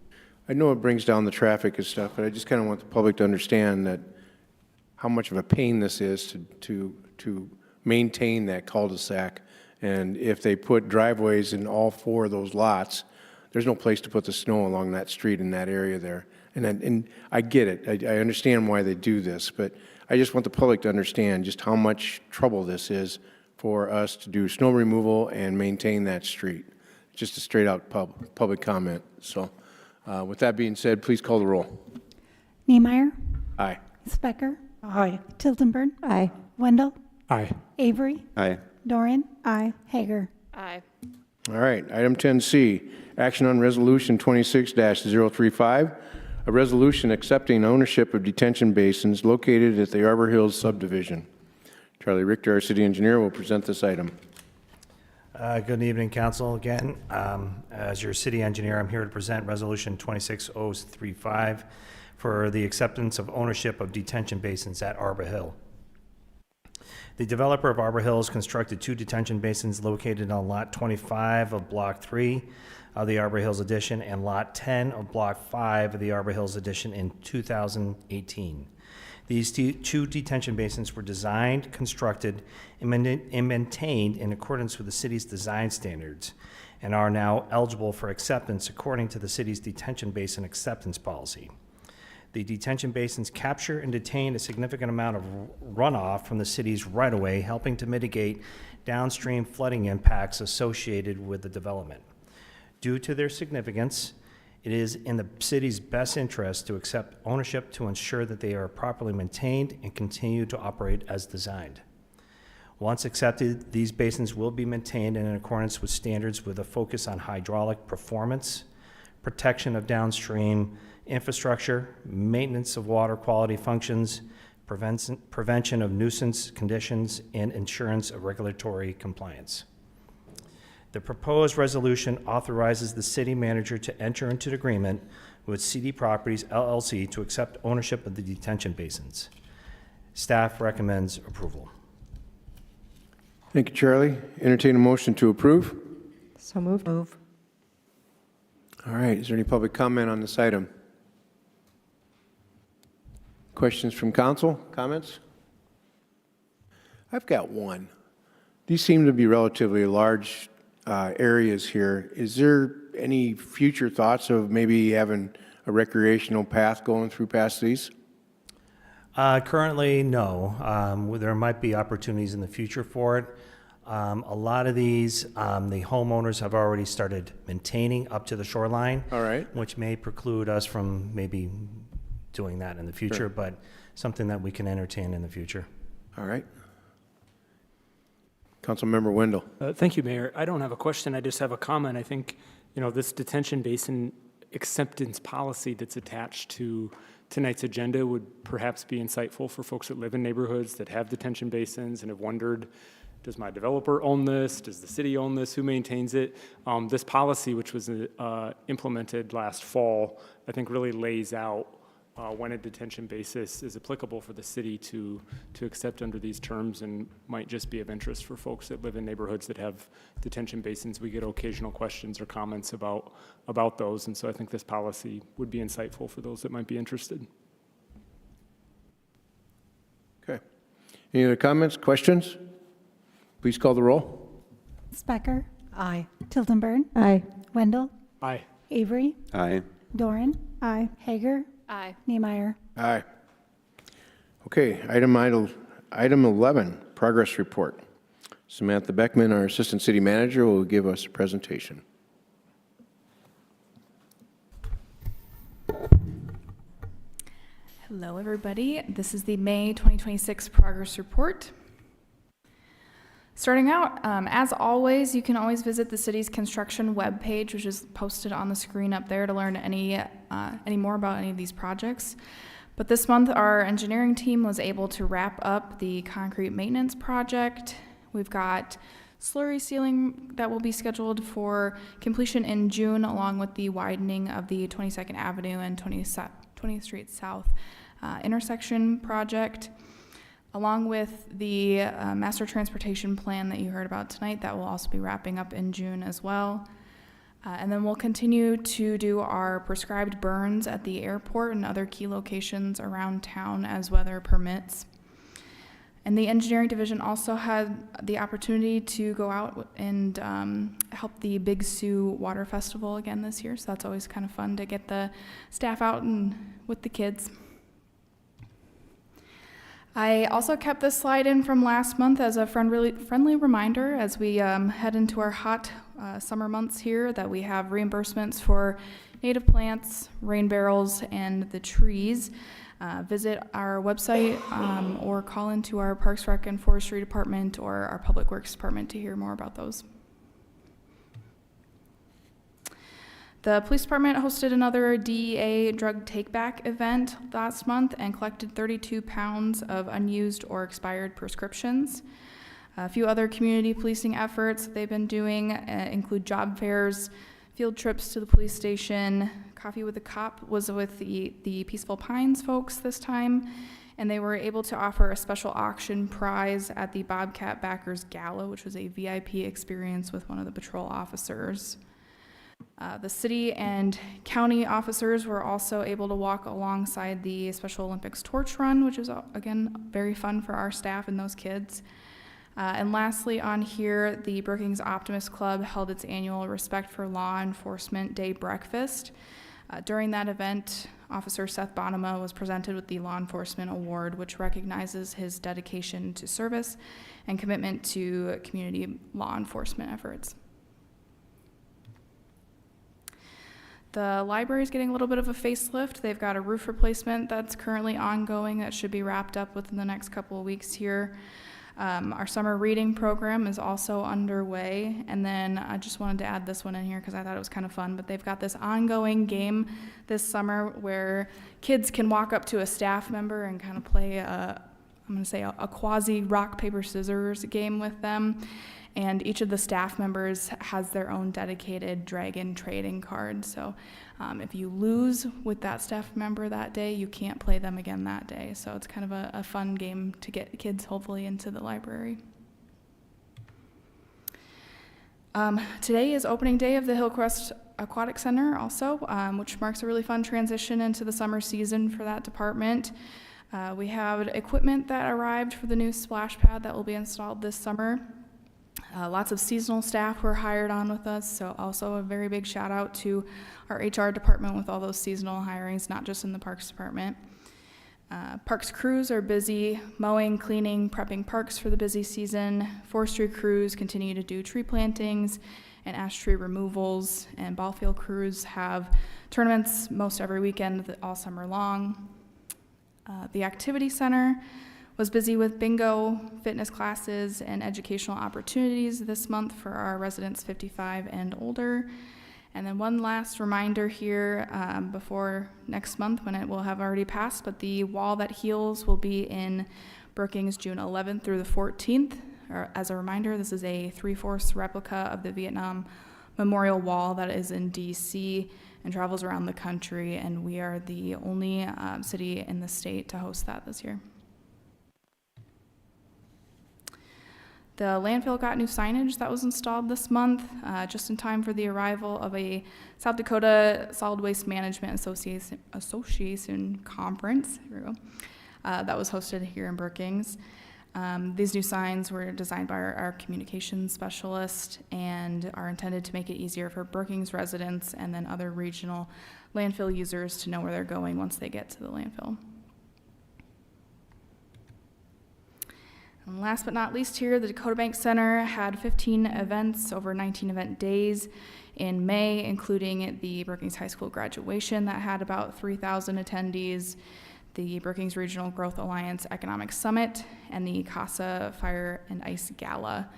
I know it brings down the traffic and stuff, but I just kind of want the public to understand that how much of a pain this is to maintain that cul-de-sac. And if they put driveways in all 4 of those lots, there's no place to put the snow along that street in that area there. And I get it. I understand why they do this, but I just want the public to understand just how much trouble this is for us to do snow removal and maintain that street. Just a straight-out public comment. So with that being said, please call the roll. Niemeyer. Aye. Specker. Aye. Tiltonburn. Aye. Wendell. Aye. Avery. Aye. Dorian. Aye. Hager. Aye. All right, item 10C, action on resolution 26-035, a resolution accepting ownership of detention basins located at the Arbor Hills subdivision. Charlie Richter, our city engineer, will present this item. Good evening, council. Again, as your city engineer, I'm here to present resolution 26035 for the acceptance of ownership of detention basins at Arbor Hill. The developer of Arbor Hills constructed 2 detention basins located on Lot 25 of Block 3 of the Arbor Hills Addition and Lot 10 of Block 5 of the Arbor Hills Addition in 2018. These 2 detention basins were designed, constructed, and maintained in accordance with the city's design standards and are now eligible for acceptance according to the city's detention basin acceptance policy. The detention basins capture and detain a significant amount of runoff from the city's right-of-way, helping to mitigate downstream flooding impacts associated with the development. Due to their significance, it is in the city's best interest to accept ownership to ensure that they are properly maintained and continue to operate as designed. Once accepted, these basins will be maintained in accordance with standards with a focus on hydraulic performance, protection of downstream infrastructure, maintenance of water quality functions, prevention of nuisance conditions, and assurance of regulatory compliance. The proposed resolution authorizes the city manager to enter into an agreement with CD Properties LLC to accept ownership of the detention basins. Staff recommends approval. Thank you, Charlie. Entertain a motion to approve. So moved. Move. All right, is there any public comment on this item? Questions from council? Comments? I've got one. These seem to be relatively large areas here. Is there any future thoughts of maybe having a recreational path going through past these? Currently, no. There might be opportunities in the future for it. A lot of these, the homeowners have already started maintaining up to the shoreline. All right. Which may preclude us from maybe doing that in the future, Sure. but something that we can entertain in the future. All right. Councilmember Wendell. Thank you, Mayor. I don't have a question. I just have a comment. I think, this detention basin acceptance policy that's attached to tonight's agenda would perhaps be insightful for folks that live in neighborhoods that have detention basins and have wondered, does my developer own this? Does the city own this? Who maintains it? This policy, which was implemented last fall, I think really lays out when a detention basis is applicable for the city to accept under these terms, and might just be of interest for folks that live in neighborhoods that have detention basins. We get occasional questions or comments about those, and so I think this policy would be insightful for those that might be interested. Okay. Any other comments, questions? Please call the roll. Specker. Aye. Tildenburn. Aye. Wendell. Aye. Avery. Aye. Doran. Aye. Hager. Aye. Niemeyer. Aye. Okay, item 11, progress report. Samantha Beckman, our Assistant City Manager, will give us a presentation. Hello, everybody. This is the May 2026 progress report. Starting out, as always, you can always visit the city's construction webpage, which is posted on the screen up there to learn any more about any of these projects. But this month, our engineering team was able to wrap up the concrete maintenance project. We've got slurry sealing that will be scheduled for completion in June, along with the widening of the 22nd Avenue and 20th Street South intersection project, along with the master transportation plan that you heard about tonight. That will also be wrapping up in June as well. And then we'll continue to do our prescribed burns at the airport and other key locations around town as weather permits. And the engineering division also had the opportunity to go out and help the Big Sioux Water Festival again this year. So that's always kind of fun to get the staff out and with the kids. I also kept this slide in from last month as a friendly reminder as we head into our hot summer months here, that we have reimbursements for native plants, rain barrels, and the trees. Visit our website or call into our Parks, Rec, and Forestry Department or our Public Works Department to hear more about those. The police department hosted another DEA drug take-back event last month and collected 32 pounds of unused or expired prescriptions. A few other community policing efforts they've been doing include job fairs, field trips to the police station. Coffee with a Cop was with the Peaceful Pines folks this time, and they were able to offer a special auction prize at the Bobcat Backers Gala, which was a VIP experience with one of the patrol officers. The city and county officers were also able to walk alongside the Special Olympics Torch Run, which is, again, very fun for our staff and those kids. And lastly on here, the Brookings Optimist Club held its annual Respect for Law Enforcement Day breakfast. During that event, Officer Seth Bonema was presented with the Law Enforcement Award, which recognizes his dedication to service and commitment to community law enforcement efforts. The library is getting a little bit of a facelift. They've got a roof replacement that's currently ongoing that should be wrapped up within the next couple of weeks here. Our summer reading program is also underway. And then I just wanted to add this one in here because I thought it was kind of fun, but they've got this ongoing game this summer where kids can walk up to a staff member and kind of play a quasi rock, paper, scissors game with them. And each of the staff members has their own dedicated dragon trading card. So if you lose with that staff member that day, you can't play them again that day. So it's kind of a fun game to get kids hopefully into the library. Today is opening day of the Hillcrest Aquatic Center also, which marks a really fun transition into the summer season for that department. We have equipment that arrived for the new splash pad that will be installed this summer. Lots of seasonal staff were hired on with us, so also a very big shout out to our HR department with all those seasonal hirings, not just in the Parks Department. Parks crews are busy mowing, cleaning, prepping parks for the busy season. Forestry crews continue to do tree plantings and ash tree removals, and ball field crews have tournaments most every weekend all summer long. The activity center was busy with bingo, fitness classes, and educational opportunities this month for our residents 55 and older. And then one last reminder here before next month when it will have already passed, but the Wall That Heals will be in Brookings June 11th through the 14th. As a reminder, this is a 3/4 replica of the Vietnam memorial wall that is in DC and travels around the country, and we are the only city in the state to host that this year. The landfill got new signage that was installed this month, just in time for the arrival of a South Dakota Solid Waste Management Association conference. Here we go. That was hosted here in Brookings. These new signs were designed by our communications specialist and are intended to make it easier for Brookings residents and then other regional landfill users to know where they're going once they get to the landfill. And last but not least here, the Dakota Bank Center had 15 events over 19 event days in May, including the Brookings High School graduation that had about 3,000 attendees, the Brookings Regional Growth Alliance Economic Summit, and the CASA Fire and Ice Gala.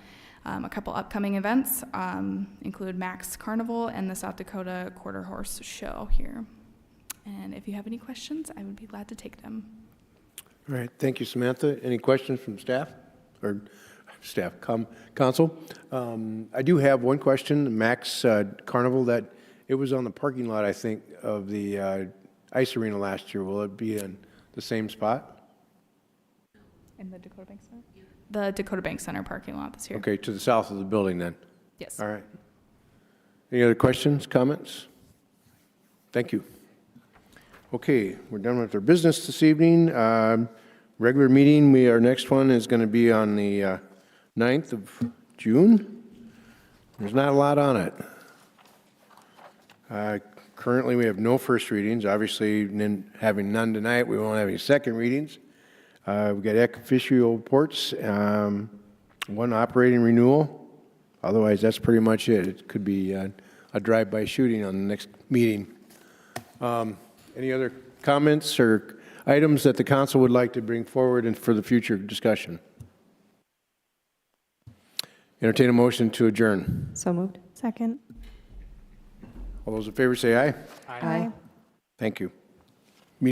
A couple upcoming events include Max Carnival and the South Dakota Quarter Horse Show here. And if you have any questions, I would be glad to take them. All right, thank you, Samantha. Any questions from staff or staff, council? I do have one question. Max Carnival, that it was on the parking lot, I think, of the ice arena last year. Will it be in the same spot? In the Dakota Bank Center? The Dakota Bank Center parking lot this year. Okay, to the south of the building then? Yes. All right. Any other questions, comments? Thank you. Okay, we're done with our business this evening. Regular meeting, our next one is going to be on the 9th of June. There's not a lot on it. Currently, we have no first readings. Obviously, having none tonight, we won't have any second readings. We've got ex officio reports, one operating renewal. Otherwise, that's pretty much it. It could be a drive-by shooting on the next meeting. Any other comments or items that the council would like to bring forward and for the future discussion? Entertain a motion to adjourn. So moved. Second. All those in favor say aye. Aye. Thank you.